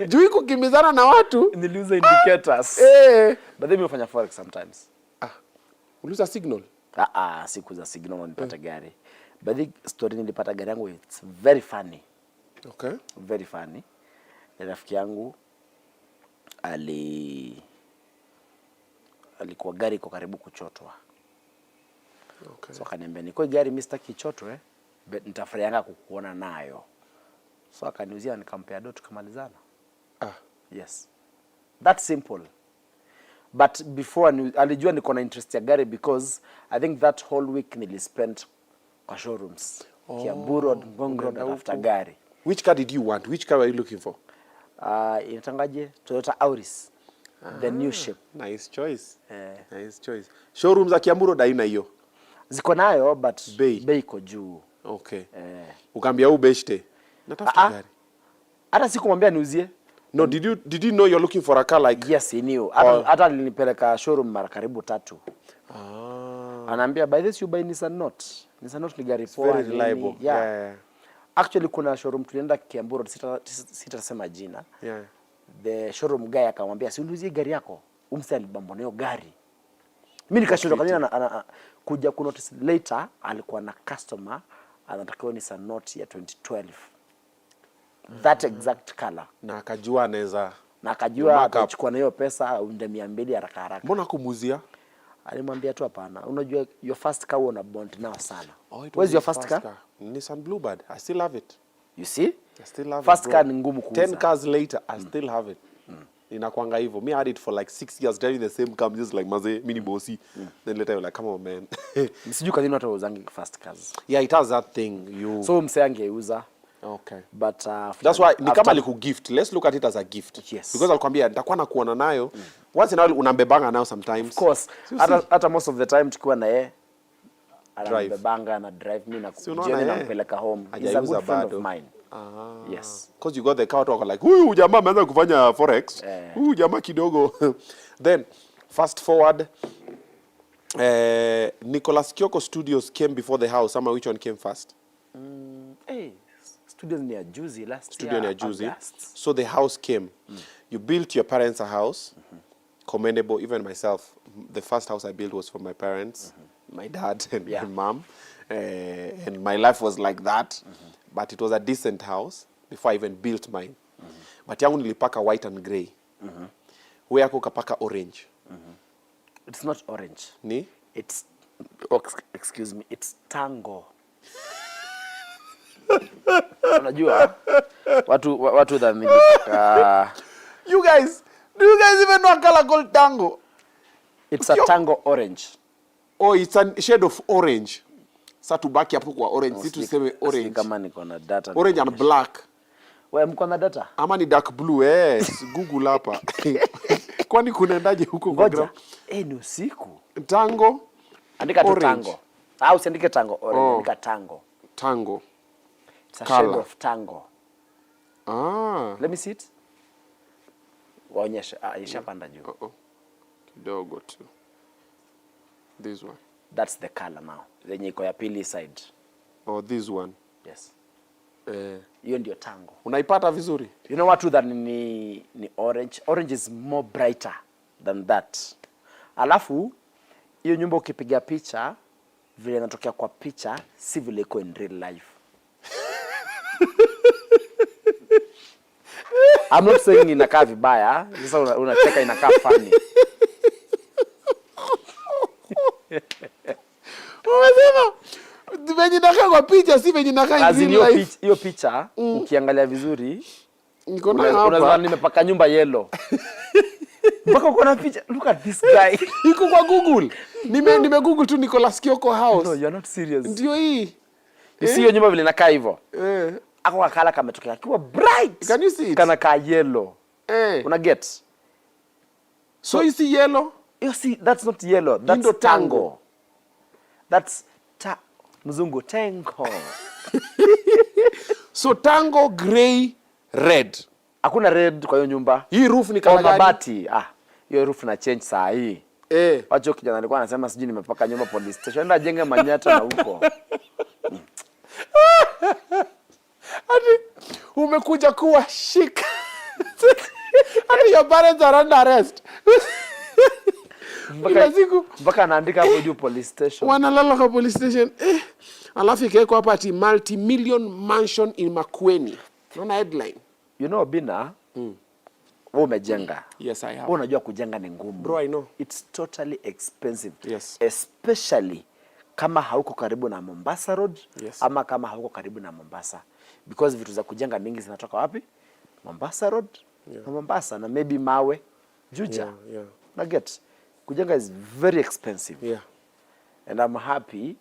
Juu kukimbizana na watu, niliuza indicators. But then nimefanya Forex sometimes. Uliuza signal? Sikuuza signal na nilipata gari. But the story nilipata gari yangu, it's very funny. Okay. Very funny. Rafiki yangu alikuwa gari iko karibu kuchotwa. Okay. So akaniambia niko gari mimi sitaki ichotwe, but nitafurahianga kukuona nayo. So akaniuzia, nikampea do, tukamalizana. Yes. That simple. But before alijua niko na interest ya gari, because I think that whole week nilispend kwa showrooms. Kiambu Road, Ngong Road, after gari. Which car did you want? Which car were you looking for? Inatangaje? Toyota Auris. The new shape. Nice choice. Nice choice. Showrooms za Kiambu Road haina hiyo. Ziko nayo, but bei iko juu. Okay. Ukaambia ubeshte. Natafuta gari. Hata sikumwambia niuzie. No, did you know you're looking for a car like? Yes, he knew. Hata alinipeleka showroom mara karibu 3. Anaambia, by this you buy Nissan Note. Nissan Note ni gari poa, very reliable. Yeah. Actually kuna showroom tulienda Kiambu Road, sitasema jina. Yeah. The showroom guy akamwambia, si uniuzie gari yako. Umse alibamba nayo gari. Mimi nikashindwa kwa nini kuja ku notice later alikuwa na customer anatakiwa Nissan Note ya 2012. That exact color. Na akajua anaweza. Na akajua atachukua na hiyo pesa unde 200 haraka haraka. Mbona kumuzia? Alimwambia tu hapana. Unajua your first car una bond nao sana. Where's your first car? Nissan Bluebird. I still have it. You see? I still have first it. First car ni ngumu kuuza. 10 cars later, I still have it. Inakuanga hivyo. Me, I had it for like 6 years driving the same car, just like maze mini bossy. Then later you're like, come on, man. Msiju kadini watu wauzangi first cars. Yeah, it has that thing. So mse angeuza. Okay. But that's why ni kama aliku gift. Let's look at it as a gift. Yes. Because alikwambia nitakuwa na kuona nayo. Once in a while unambebanga nayo sometimes. Of course. Hata most of the time tukiwa na yeye anambebanga na drive me na kujeni na mpeleka home. He's a good friend of mine. Yes. Because you got the car talk like, huyu jamaa ameanza kufanya Forex. Huyu jamaa kidogo. Then fast forward, Nicholas Kioko Studios came before the house. Ama which one came first? Studios near Juicy last Studio year. Near Juicy. So the house came. You built your parents a house. Commendable. Even myself, the first house I built was for my parents, my dad and my mom. And my life was like that. But it was a decent house before I even built mine. But yangu nilipaka white and grey. Wewe yako kapaka orange. It's not orange. Ni? It's, excuse me, it's tango. Unajua watu that nilipaka. You guys, do you guys even know a color called tango? It's a tango orange. Oh, it's a shade of orange. Sasa tubaki hapo kwa orange. Si tuseme orange. Kama niko na data. Orange and black. Wewe mko na data? Ama ni dark blue, Google hapa. Kwani kunaendaje huko kwa ground? Ni usiku. Tango. Andika tu tango. Au usiandike tango orange, andika tango. Tango. It's a shade of tango. Let me see it. Waonyesha, ishapanda juu. Kidogo tu. This one. That's the color now. Yenye iko ya pili side. Oh, this one. Yes. Hiyo ndio tango. Unaipata vizuri? You know what that ni orange. Orange is more brighter than that. Alafu hiyo nyumba ukipiga picha vile inatokea kwa picha si vile iko in real life. I'm not saying inakaa vibaya. Sasa unacheka inakaa funny. Umesema venye inakaa kwa picha si venye inakaa in real life. Hiyo picha ukiangalia vizuri niko na hapa. Unaweza nimepaka nyumba yellow. Mpaka uko na picha. Look at this guy. Iko kwa Google. Nime Google tu Nicholas Kioko house. No, you're not serious. Ndio hii. You see hiyo nyumba vile inakaa hivyo. Eh. Ako kakala kametokea kiwa bright. Can you see it? Kana ka yellow. Una get? So you see yellow? You see, that's not yellow. That's Indo tango. That's mzungu tango. So tango, grey, red. Hakuna red kwa hiyo nyumba. Hii roof ni kama gani? Mabati. Hiyo roof na change saa hii. Wacho kijana alikuwa anasema sijui nimepaka nyumba police station. Enda jenge Manyata na huko. Hadi umekuja kuwa shika. Hadi your parents are under arrest. Mpaka anaandika hapo juu police station. Wanalala kwa police station. Alafu ikawekwa hapa ati multi-million mansion in Makueni. Unaona headline? You know Obinna, wewe umejenga. Yes, I have. Wewe unajua kujenga ni ngumu. Bro, I know. It's totally expensive. Yes. Especially kama hauko karibu na Mombasa Road, yes, ama kama hauko karibu na Mombasa. Because vitu za kujenga mingi zinatoka wapi? Mombasa Road, na Mombasa, na maybe Mawe, Juja. Na get. Kujenga is very expensive. And I'm happy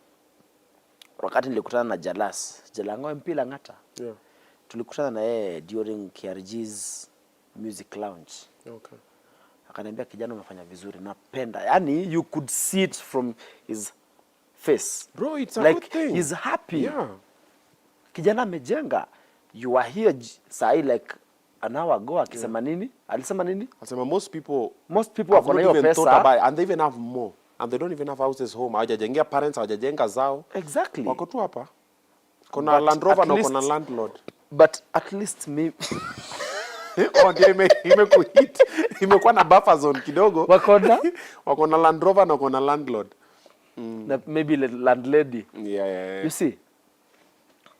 wakati nilikutana na Jalango MP Lang'ata. Tulikutana na yeye during KRG's music lounge. Akaniambia kijana umefanya vizuri, napenda. Yani you could see it from his face. Bro, it's a like good thing. He's happy. Kijana amejenga. You are here say like an hour ago akisema nini? Alisema nini? Alisema most people wako na hiyo pesa and they even have more. And they don't even have houses home. Hawajajengea parents, hawajajenga zao. Exactly. Wako tu hapa. Kuna Land Rover na kuna landlord. But at least me imekuhit. Imekuwa na buffer zone kidogo. Wako na Land Rover na wako na landlord. Maybe landlady. Yeah. You see,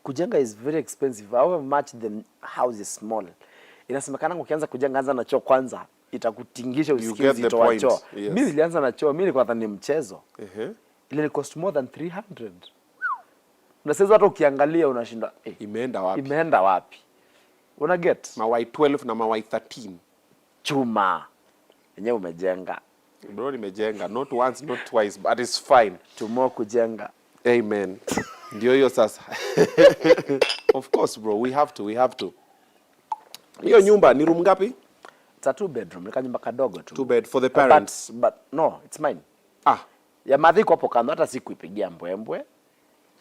kujenga is very expensive. However much the house is small. Inasemekana ukianza kujenga anza na choo kwanza, itakutingisha usikie uzito wa choo. Mimi nilianza na choo, mimi nilikuwa nadhani mchezo. Ile cost more than 300. Unasema hata ukiangalia unashinda imeenda wapi? Una get? Mawai 12 na mawai 13. Chuma. Yenyewe umejenga. Bro, nimejenga. Not once, not twice, but it's fine. Tumo kujenga. Amen. Ndio hiyo sasa. Of course, bro, we have to. Hiyo nyumba ni room ngapi? It's a 2 bedroom. Ni kanyumba kadogo tu. 2 bed for the parents. But no, it's mine. Ya madhi kwa hapo kando, hata sikuipigia mbwembwe.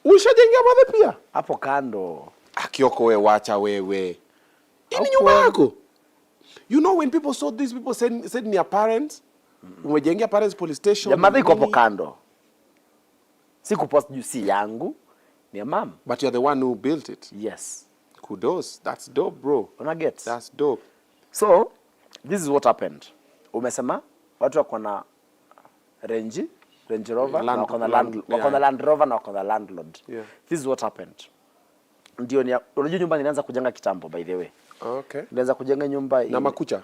Ushajengea madhi pia? Hapo kando. Kioko wewe, wacha wewe. Ini nyumba yako. You know when people saw this, people said ni your parents. Umejengea parents police station. Ya madhi kwa hapo kando. Sikupost juu si yangu. Ni ya mom. But you're the one who built it. Yes. Kudos. That's dope, bro. Una get? That's dope. So, this is what happened. Umesema watu wako na Range Rover na wako na Land Rover na wako na landlord. This is what happened. Ndio ni unajua nyumba nilianza kujenga kitambo by the way. Okay. Nilianza kujenga nyumba na makucha.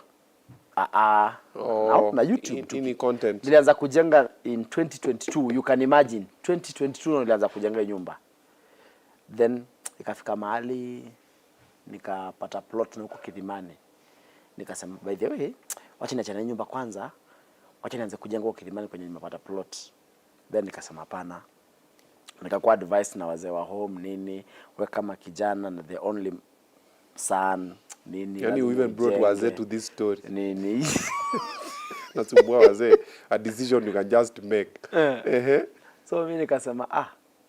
Na YouTube ini content. Nilianza kujenga in 2022. You can imagine 2022 nilianza kujenga nyumba. Then ikafika mahali nikapata plot na huko Kidimani. Nikasema by the way, wacha niachane nyumba kwanza. Wacha nianze kujenga huko Kidimani kwenye nimepata plot. Then nikasema hapana. Nikakuwa advice na wazee wa home nini, wewe kama kijana na the only son nini. Yani you even brought wazee to this story. Nini. Nasubua wazee, a decision you can just make. So mimi nikasema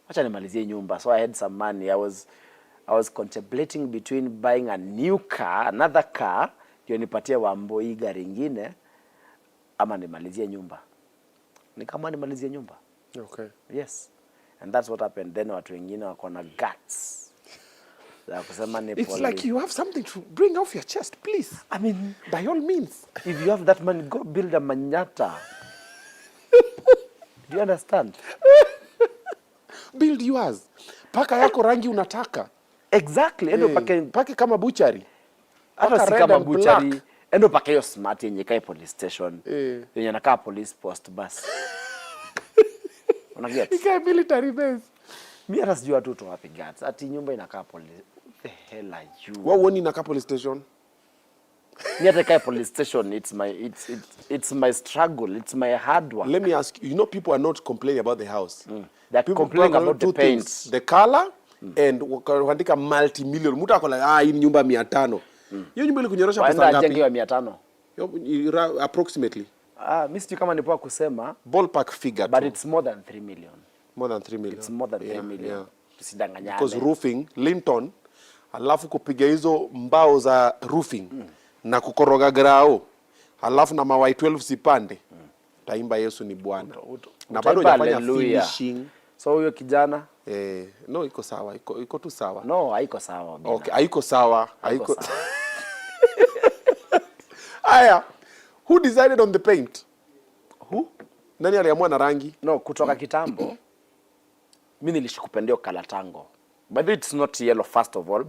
acha nimalizie nyumba. So I had some money. I was contemplating between buying a new car, another car, ndio nipatie Wambo hii gari nyingine ama nimalizie nyumba. Nikamwa nimalizie nyumba. Okay. Yes. And that's what happened. Then watu wengine wako na guts. It's like you have something to bring off your chest, please. I mean, by all means. If you have that money, go build a Manyata. Do you understand? Build yours. Paka yako rangi unataka. Exactly. Endo pake kama butchery. Hata si kama butchery. Endo pake yo smart yenye kai police station. Yenye nakaa police post bus. Unaget? Ikai military base. Mimi hata sijui watu wapi guards. Ati nyumba inakaa police. What the hell are you? What one inakaa police station? Me at a police station, it's my struggle, it's my hard work. Let me ask you, you know people are not complaining about the house. They're People complaining are about the two paint. things, the color and wakaandika multi-million. Mtu akola hii nyumba 500. Hiyo nyumba ilikunyorosha pesa Waenda ngapi? ajengewa 500. Approximately. Mimi sijui kama ni poa kusema, Ballpark figure. but it's more than 3 million. More than 3 million. It's more than 3 million. Yeah. Tusidanganyane. Because roofing, Linton, alafu kupiga hizo mbao za roofing na kukoroga grao, alafu na mawai 12 sipande. Taimba Yesu ni Bwana. Na bado hujafanya finishing. So huyo kijana? No, iko sawa. Iko tu sawa. No, haiko sawa. Okay, haiko sawa. Haiko. Aya. Who decided on the paint? Who? Nani aliamua na rangi? No, kutoka kitambo. Mimi nilishikupendia kalatango. But it's not yellow first of all,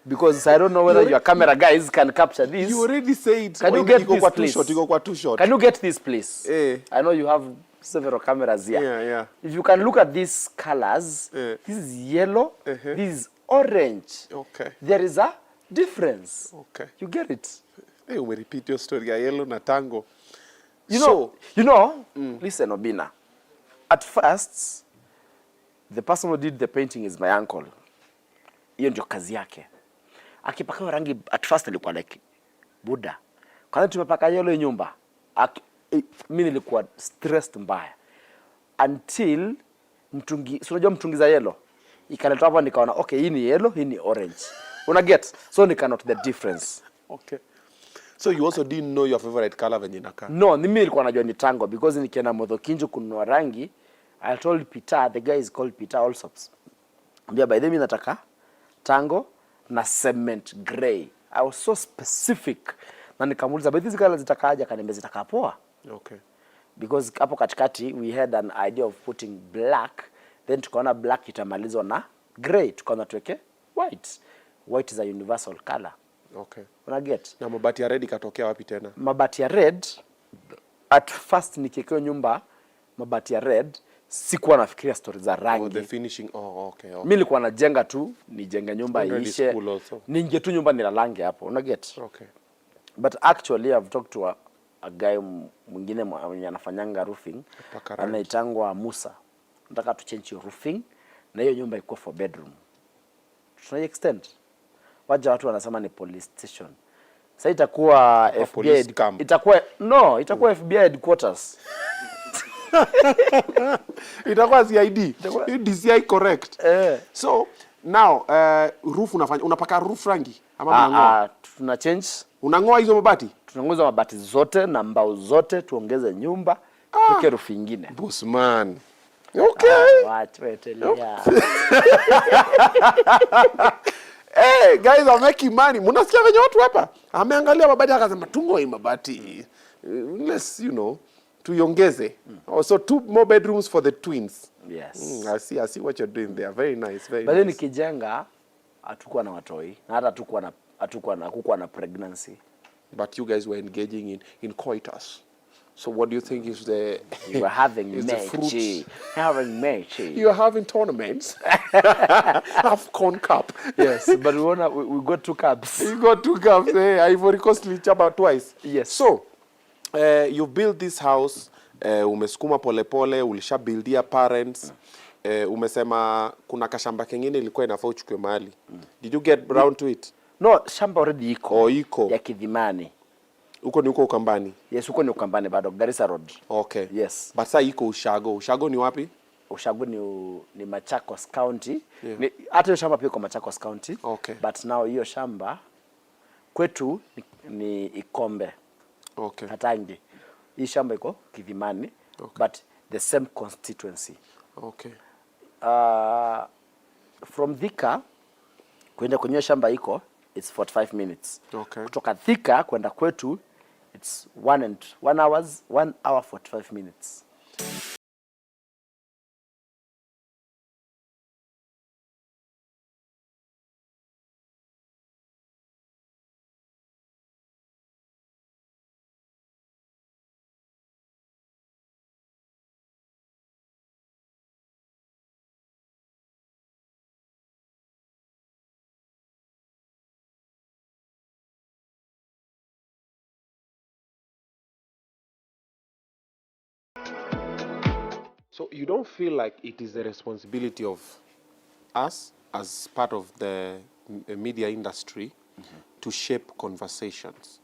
because I don't know whether your camera guys can capture this. You already said. Can you get this, please? Too short. Can you get this, please? I know you have several cameras here. Yeah. If you can look at these colors, this is yellow, this is orange. Okay. There is a difference. Okay. You get it? Hey, we repeat your story. Yellow na tango. You know, listen, Obinna. At first, the person who did the painting is my uncle. Hiyo ndio kazi yake. Akipaka rangi at first alikuwa like Buddha. Kwanza tumepaka yellow nyumba. Mimi nilikuwa stressed mbaya. Until mtungi, unajua mtungi za yellow. Ikaleta hapa nikaona okay, hii ni yellow, hii ni orange. Una get? So nika note the difference. Okay. So you also didn't know your favorite color venye inakaa? No, mimi nilikuwa najua ni tango because nikienda Modhokinjo kununua rangi, I told Peter, the guy is called Peter also. Mbia by the way mimi nataka tango na cement gray. I was so specific. Na nikamuuliza by these colors zitakaaje, akaniambia zitakaa poa. Okay. Because hapo katikati we had an idea of putting black, then tukaona black itamalizwa na gray, tukaona tuweke white. White is a universal color. Okay. Una get? Na mabati ya red ikatokea wapi tena? Mabati ya red, at first nikikeo nyumba mabati ya red, sikuwa nafikiria stories za rangi. Oh, the finishing. Oh, okay. Mimi nilikuwa najenga tu, nijenge nyumba iishe. Ninge tu nyumba nilalange hapo. Una get? Okay. But actually I've talked to a guy mwingine mwenye anafanyanga roofing. Anaitangwa Musa. Nataka tu change your roofing na hiyo nyumba iko for bedroom. Tuna extend. Waja watu wanasema ni police station. Sasa itakuwa FBI itakuwa FBI headquarters. Itakuwa CID. DCI correct. So now roof unapaka roof rangi ama unangoa? Tuna change. Unangoa hizo mabati? Tunangoza mabati zote na mbao zote tuongeze nyumba, tuweke roof nyingine. Bossman. Okay. Wacha wetelea. Hey, guys are making money. Mnasikia venye watu hapa? Ameangalia mabati akasema tungo hii mabati. Let's, tuiongeze. Also 2 more bedrooms for the twins. Yes. I see what you're doing there. Very nice, very nice. But nikijenga hatakuwa na watoi na hata hatakuwa na pregnancy. But you guys were engaging in coitus. So what do you think is the you were having mechi. Having mechi. You are having tournaments. AFCON Cup. Yes, but we got 2 cups. You got 2 cups. Ivory Coast lichapa twice. Yes. So you built this house, umesukuma polepole, ulishabuildia parents. Umesema kuna kashamba kengine ilikuwa inafaa uchukue mahali. Did you get round to it? No, shamba already iko. Oh, iko. Ya Kidhimani. Uko ni uko Ukambani? Yes, uko ni Ukambani bado, Garissa Road. Okay. Yes. But sasa iko Ushago. Ushago ni wapi? Ushago ni Machakos County. Yeah. Hata hiyo shamba pia iko Machakos County. Okay. But now hiyo shamba kwetu ni Ikombe. Okay. Hatangi. Hii shamba iko Kidhimani. Okay. But the same constituency. Okay. From Thika kwenda kwenye shamba iko it's 45 minutes. Okay. Kutoka Thika kwenda kwetu it's 1 hour 45 minutes. So you don't feel like it is the responsibility of us as part of the media industry to shape conversations,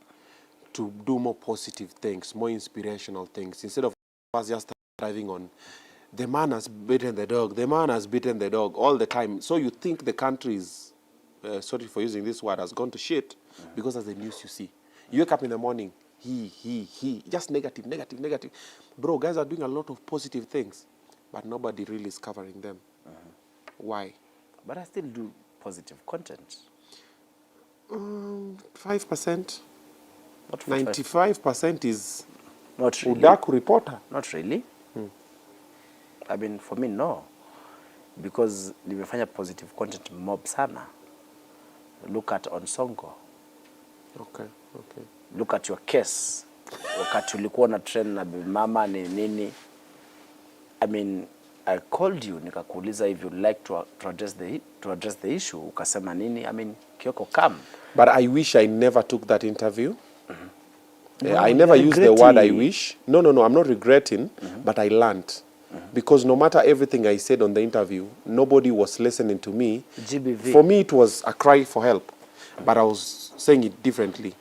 to do more positive things, more inspirational things, instead of us just driving on the man has beaten the dog, the man has beaten the dog all the time. So you think the country is, sorry for using this word, has gone to shit because of the news you see. You wake up in the morning, he, just negative, negative, negative. Bro, guys are doing a lot of positive things, but nobody really is covering them. Why? But I still do positive content. 5%. Not 95% is Not really. Udaku reporter. Not really. I mean, for me, no. Because nimefanya positive content mob sana. Look at Onsongo. Okay, okay. Look at your case. Wakati ulikuwa na trend na mama ni nini. I mean, I called you nikakuuliza if you'd like to address the issue. Ukasema nini? I mean, Kioko, come. But I wish I never took that interview. No, I never used the word I regretting. wish. No, I'm not regretting, but I learned. Because no matter everything I said on the interview, nobody was listening to me. GBV. For me, it was a cry for help. But I was saying it differently.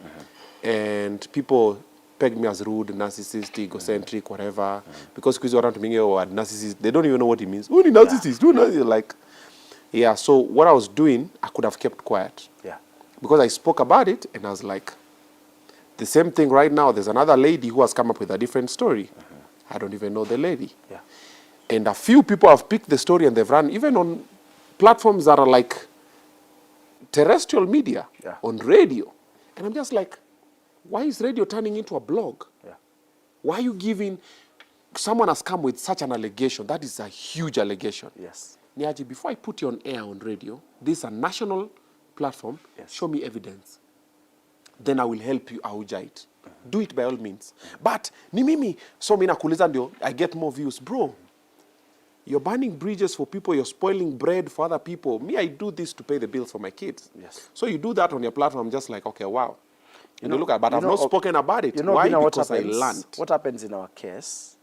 And people pegged me as rude, narcissistic, egocentric, whatever. Because because around me word narcissist, they don't even know what it means. Who narcissist? Who narcissist? Like, yeah. So what I was doing, I could have kept quiet. Yeah. Because I spoke about it, and I was like, the same thing right now. There's another lady who has come up with a different story. I don't even know the lady. Yeah. And a few people have picked the story and they've run, even on platforms that are like terrestrial media, Yeah. on radio. And I'm just like, why is radio turning into a blog? Yeah. Why are you giving, someone has come with such an allegation. That is a huge allegation. Yes. Niaji, before I put you on air on radio, this is a national platform, Yes. show me evidence. Then I will help you auja it. Do it by all means. But, ni mimi, so mina kuuliza ndio, I get more views. Bro, you're burning bridges for people, you're spoiling bread for other people. Me, I do this to pay the bills for my kids. Yes. So you do that on your platform, just like, okay, wow. You know, look at, but you I've know, not spoken about it. You know, Why? Obinna, Because I learned. what happens in our case,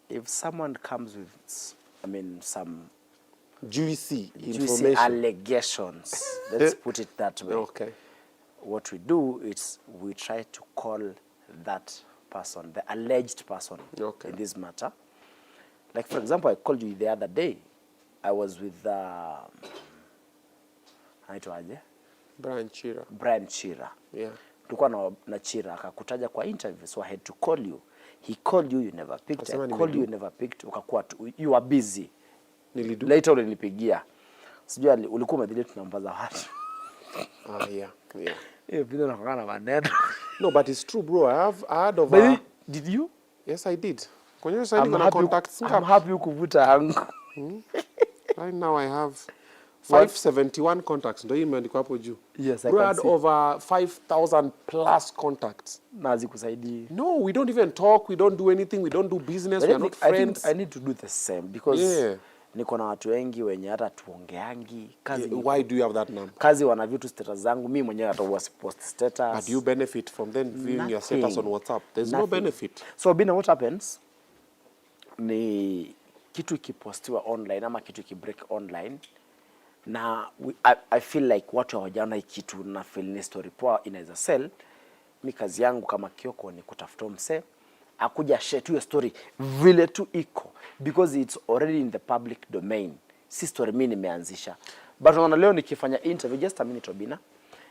if someone comes with, I mean, some Juicy juicy information. allegations, let's put it that way. Okay. What we do is we try to call that person, the alleged person Okay. in this matter. Like, for example, I called you the other day. I was with anaitwaje? Brian Chira. Brian Chira. Yeah. Tulikuwa na Chira akakutaja kwa interview, so I had to call you. He called you, you never picked. Kasema I called you, you never picked. Ukakuwa you were busy. Nilidu. Later ulinipigia. Sijui ulikuwa umedelete namba za watu. Yeah. Yeah. Vile nakanga na maneno. No, but it's true, bro. I had over. But did you? Yes, I did. Kwenye side kuna contacts I'm happy ukuvuta yangu. Right now I have 571 contacts. Ndio imeandikwa hapo juu. Yes, I Bro, I can had see. over 5,000 plus contacts. Nazi kusaidii. No, we don't even talk. We don't do anything. We don't do business. We are not I friends. think I need to do the same because Yeah. niko na watu wengi wenye hata tuongeangi kazi. Why do you have that number? Kazi wana view tu status zangu, mimi mwenyewe hata huwa post status. But you benefit from them viewing your status on WhatsApp. There's no Nothing. benefit. So Obinna, what happens ni kitu ikipostiwa online ama kitu ikibreak online na I feel like watu hawajaona hii kitu na feel ni story poa inaweza sell. Mi kazi yangu kama Kioko ni kutafuta mse akuja share tu story vile tu iko because it's already in the public domain. Si story mimi nimeanzisha. But unaona leo nikifanya interview, just a minute Obinna.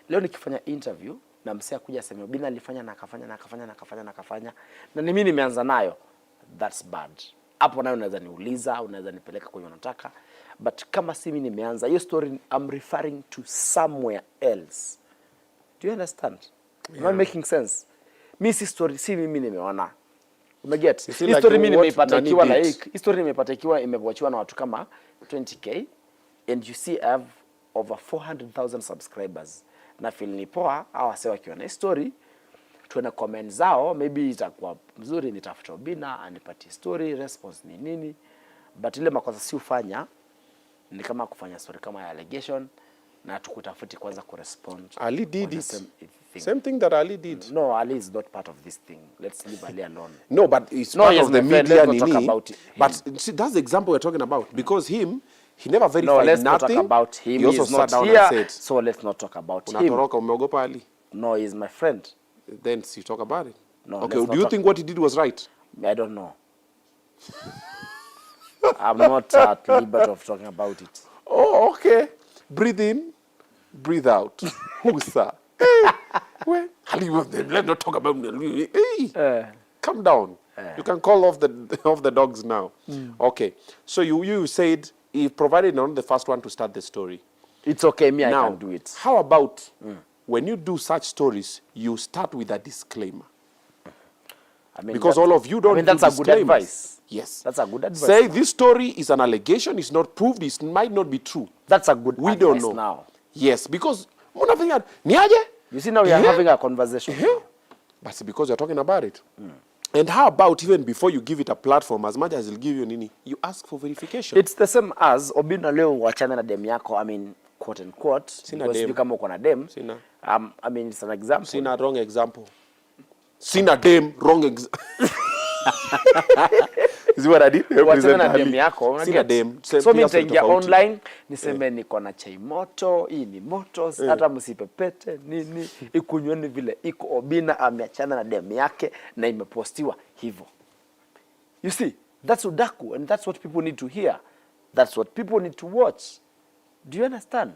Leo nikifanya interview na mse akuja aseme Obinna alifanya na akafanya na ni mimi nimeanza nayo, that's bad. Hapo nayo unaweza niuliza, unaweza nipeleka kwenye unataka. But kama si mimi nimeanza hiyo story, I'm referring to somewhere else. Do you understand? Yeah. Am I making sense? Mimi si story si mimi nimeona. Umeget? Like Story mimi nimeipata ikiwa like hii story nimeipata ikiwa imewatchiwa na watu kama 20k and you see I have over 400,000 subscribers. Na feel ni poa au wasewa kiona hii story tuone comment zao, maybe itakuwa mzuri, nitafuta Obinna anipatie story response ni nini. But ile makosa si ufanya ni kama kufanya story kama ya allegation na tukutafuti kwanza kurespond. Ali did it. Same thing that Ali did. No, Ali is not part of this thing. Let's leave Ali alone. No, but it's part of the media. But see, that's the example we're talking about. Because he never verified nothing. No, let's not talk about him. He also is not sat down here, and said, so let's not talk about him. Unatoroka umeogopa Ali? No, he's my friend. Then you talk about it. No, okay, do you think what he did was right? I don't know. I'm not at liberty of talking about it. Oh, okay. Breathe in, breathe out. Husa. Hey, well, let's not talk about it. Hey, calm down. You can call off the dogs now. Okay. So you said he provided not the first one to start the story. It's okay, I now, can do it. How about when you do such stories, you start with a disclaimer? I mean, because all of you don't. I mean, that's a good advice. Yes. That's a good advice. Say this story is an allegation, it's not proved, it might not be true. That's a good advice. We don't know now. Yes, because you see now we are having a conversation. But because you're talking about it. And how about even before you give it a platform, as much as it'll give you nini, you ask for verification. It's the same as Obinna leo wachana na dem yako, I mean, quote unquote. Sina dem. Kama uko na dem. Sina. I mean, it's an example. Sina wrong example. Sina dem, wrong example. Is what I did? Wachana na dem yako. Sina dem. So mimi nitaingia online, niseme niko na chai moto, hii ni moto, hata msipepete, nini, ikunyweni vile iko Obinna ameachana na dem yake na imepostiwa hivyo. You see, that's udaku and that's what people need to hear. That's what people need to watch. Do you understand?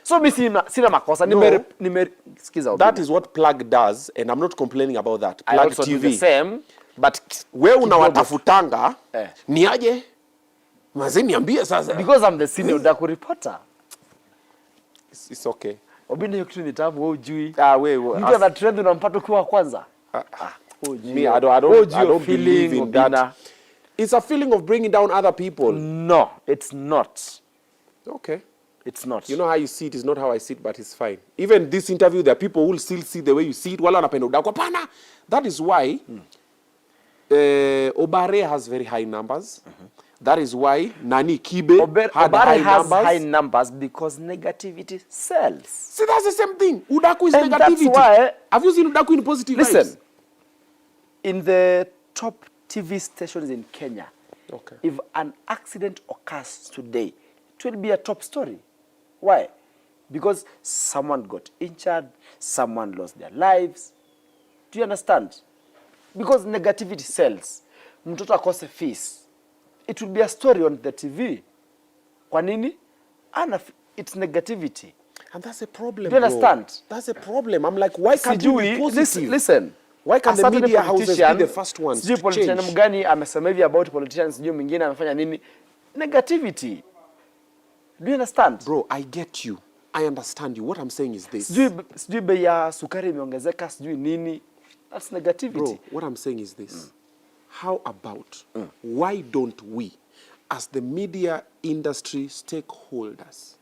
So mimi sina makosa. Sikiza Obinna. That is what Plug does and I'm not complaining about that. Plug I also TV. do the same, but wewe unawatafutanga ni aje? Mazeni niambie sasa. Because I'm the senior udaku reporter. It's okay. Obinna hiyo kitu ni tabu wewe hujui. Wewe. Mtu ana trend unampata kwa kwanza. Me, I don't believe in that. It's a feeling of bringing down other people. No, it's not. Okay. It's not. You know how you see it is not how I see it, but it's fine. Even this interview, there are people who will still see the way you see it. Wala wanapenda udaku. Hapana. That is why Obare has very high numbers. That is why Nani Kibe had high numbers because negativity sells. See, that's the same thing. Udaku is and negativity. That's why, have you seen Udaku in positive listen, vibes? In the top TV stations in Kenya, okay, if an accident occurs today, it will be a top story. Why? Because someone got injured, someone lost their lives. Do you understand? Because negativity sells. Mtoto akose fees. It will be a story on the TV. Kwa nini? It's negativity. And that's a problem. Do you understand? Bro. That's a problem. I'm like, why can't you be positive? Listen. Why can't the media houses be the first ones to change? Politician mgani amesema hivi about politicians, sijui mwingine amefanya nini? Negativity. Do you understand? Bro, I get you. I understand you. What I'm saying is this. Sijui bei ya sukari imeongezeka, sijui nini. That's negativity. Bro, what I'm saying is this. How about, why don't we, as the media industry stakeholders,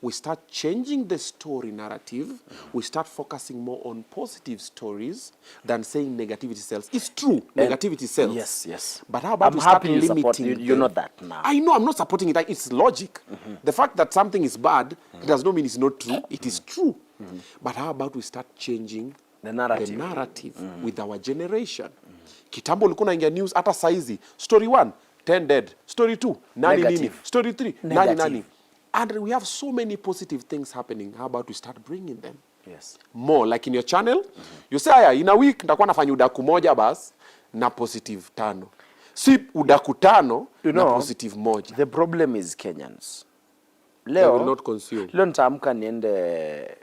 we start changing the story narrative, we start focusing more on positive stories than saying negativity sells. It's true, negativity sells. Yes, yes. But how about we start limiting you know that now. I know, I'm not supporting it. It's logic. The fact that something is bad does not mean it's not true. It is true. But how about we start changing the narrative with our generation? Kitambo ulikuwa unaingia news hata saizi. Story 1, 10 dead. Story 2, nani nini. Story 3, nani. And we have so many positive things happening. How about we start bringing them? Yes. More, like in your channel, you say, aya, in a week, nitakuwa nafanya udaku moja bas, na positive 5. Si udaku 5, na positive moja. The problem is Kenyans. They will not consume. Leo nitaamka niende,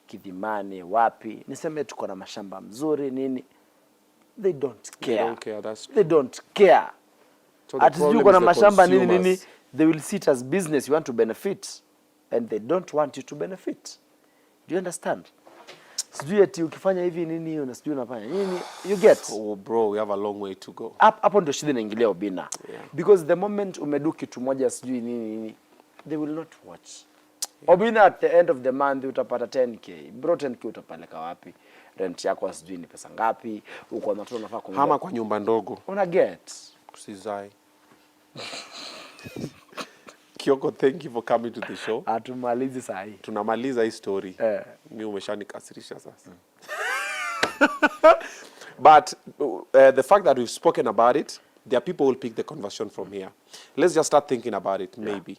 Kidhimani, wapi, niseme tuko na mashamba mzuri, nini. They don't care. They don't care, that's true. They don't care. So at you kuna mashamba nini, they will see it as business. You want to benefit, and they don't want you to benefit. Do you understand? Sijui eti ukifanya hivi nini unasijui unafanya nini. You get? Oh bro, we have a long way to go. Hapo ndio shida inaingilia Obinna. Because the moment umedu kitu moja sijui nini, they will not watch. Obinna at the end of the month utapata 10k. Bro, 10k utapeleka wapi? Rent yako sijui ni pesa ngapi? Uko na watoto unafaa kuongea. Hama kwa nyumba ndogo. Una get? Usizai. Kioko, thank you for coming to the show. Atumalizi sahi. Tunamaliza hii story. Mimi umeshanikasirisha sasa. But the fact that we've spoken about it, there are people who will pick the conversation from here. Let's just start thinking about it, maybe.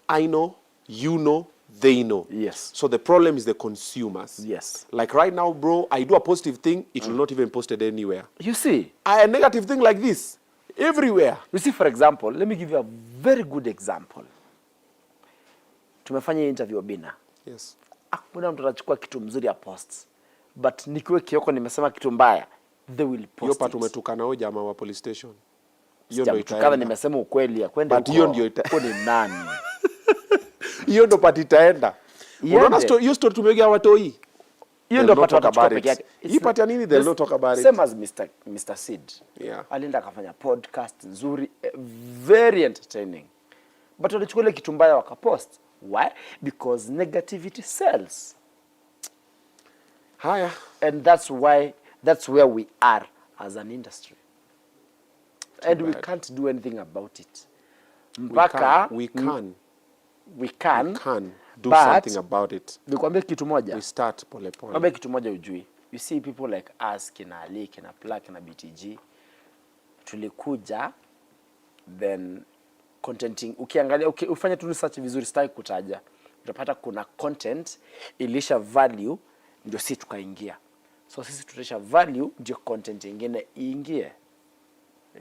I know, you know, they know. Yes. So the problem is the consumers. Yes. Like right now, bro, I do a positive thing, it will not even posted anywhere. You see? A negative thing like this, everywhere. You see, for example, let me give you a very good example. Tumefanya interview Obinna. Yes. Hakuna mtu atachukua kitu mzuri ya post. But nikiwe Kioko nimesema kitu mbaya, they will post Yopa tumetukana hoja jamaa wa police station. Hiyo ndio itaenda. Nimesema ukweli ya kwenda huko. But hiyo ndio ni nani? Hiyo ndio pati itaenda. Unaona hiyo story tumegea watoi. Hiyo ndio pati watachukua peke yake. Hii pati ya nini they'll not talk about it. Same as Mr. Sid. Yeah. Alienda akafanya podcast nzuri, very entertaining. But walichukua ile kitu mbaya wakapost. Why? Because negativity sells. Haya. And that's where we are as an industry. And we can't do anything about it. We can do something about it. Nikwambie kitu moja. We start pole pole. Nikwambie kitu moja ujui. You see people like us, kina Ali, kina Plak, kina BTG. Tulikuja, then contenting. Ukiangalia, ufanye tu research vizuri, sitaki kutaja. Utapata kuna content ilisha value, ndio sisi tukaingia. So sisi tulisha value, ndio content ingine iingie.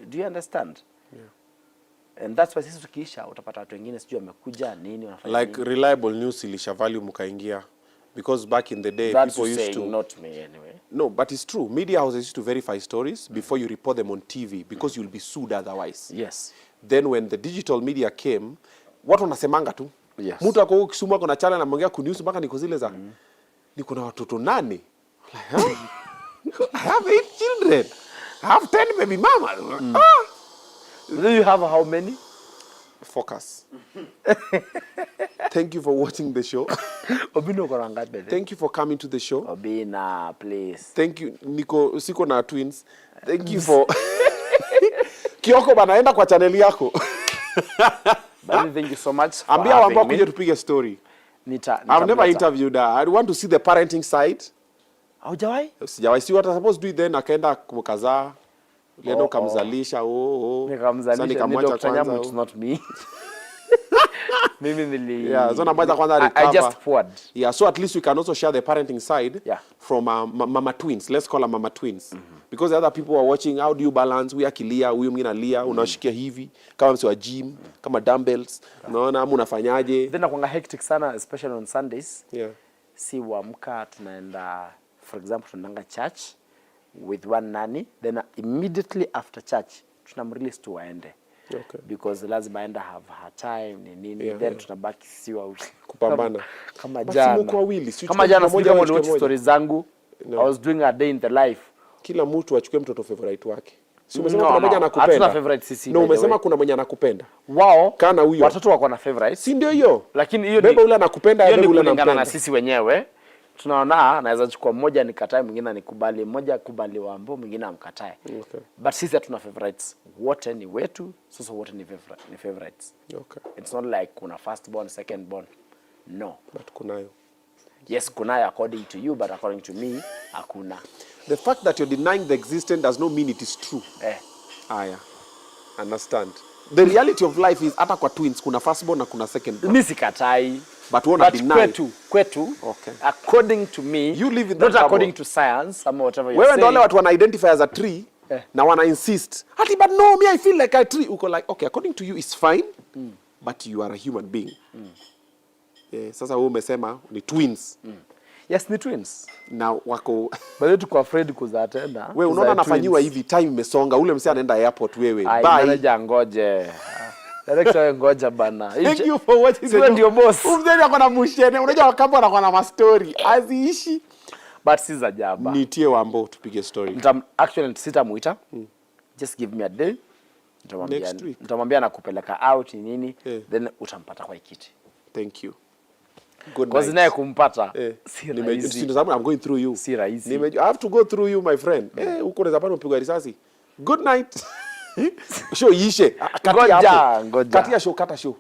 Do you understand? Yeah. And that's why sisi tukiisha, utapata watu wengine sijui wamekuja nini wanafanya like nini. Reliable news ilisha value mkaingia. Because back in the day, that's people used to... not me anyway. No, but it's true. Media houses used to verify stories before you report them on TV because you'll be sued otherwise. Yes. Then when the digital media came, watu wanasemanga tu. Yes. Mtu ako Kisumu ako na channel anamwongea ku news mpaka niko zile za niko na watoto 8. Like, huh? I have 8 children. I have 10 baby mama. Do you have how many? Focus. Thank you for watching the show. Obinna uko na ngapi? Thank you for coming to the show. Obinna, please. Thank you. Niko siko na twins. Thank you for Kioko bana, enda kwa channel yako. But thank you so much for Ambia Wambo kuja tupige story. I've never interviewed her. I want to see the parenting side. Haujawahi? Sijawahi. See what I supposed to do then, akaenda kumkazaa. Ulienda ukamzalisha. Nikamzalisha. Nikamwacha kwanza. It's not me. Mimi nili... Yeah, so namwacha kwanza recover. I just poured. Yeah, so at least we can also share the parenting side from mama twins. Let's call her mama twins. Because the other people are watching, how do you balance? Huyu akilia, huyu mwingine alia, unashikia hivi, kama msi wa gym, kama dumbbells, unaona ama unafanyaje? Then nakuanga hectic sana, especially on Sundays. Yeah. Si waamka tunaenda, for example, tunaenda church with one nanny, then immediately after church tunamrelease tu waende. Okay. Because lazima aenda have her time ni nini, then tunabaki sisi wawili kupambana. Kama jana. Kama jana moja watch stories zangu. I was doing a day in the life. Kila mtu achukue mtoto favorite wake. Si umesema kuna mmoja anakupenda. Hatuna favorite sisi. No, umesema kuna mmoja anakupenda. Wao kana huyo. Watoto wako na favorite. Si ndio hiyo? Lakini hiyo beba ule anakupenda, beba ule anakupenda. Na sisi wenyewe. Tunaona naweza chukua mmoja nikatae, mwingine anikubali, mmoja akubali Wambo, mwingine amkatae. Okay. But sisi hatuna favorites. Wote ni wetu, sasa wote ni favorites. Okay. It's not like kuna first born, second born. No. But kunayo. Yes, kunayo according to you, but according to me, hakuna. The fact that you're denying the existence does not mean it is true. Aya. Understand. The reality of life is hata kwa twins kuna first born na kuna second born. Mimi sikatai. But wanna deny. Kwetu. Okay. According to me, you live in not according to science, or whatever you say. Wewe ndio wale watu wana identify as a tree, na wana insist. Ati but no, me I feel like a tree. Uko like, okay, according to you it's fine, but you are a human being. Sasa wewe umesema ni twins. Yes, ni twins. Na wako bado tuko afraid kuzaa tena. Wewe unaona anafanywa hivi, time imesonga, ule msee anaenda airport wewe. Bye. Manager ngoje. Director ngoja bana. Thank you for watching. Sio ndio boss. Umzeni ako na mushene, unajua wakambo anakuwa na ma story. Aziishi. But si za jaba. Nitie Wambo tupige story. Actually sitamuita. Just give me a day. Nitamwambia nakupeleka out nini, then utampata kwa kiti. Thank you. Good night. Because naye kumpata si rahisi. I'm going through you. Si rahisi. I have to go through you, my friend. Uko unaweza pata mpigwa risasi. Good night. Show ishe. Ngoja. Katia show, kata show.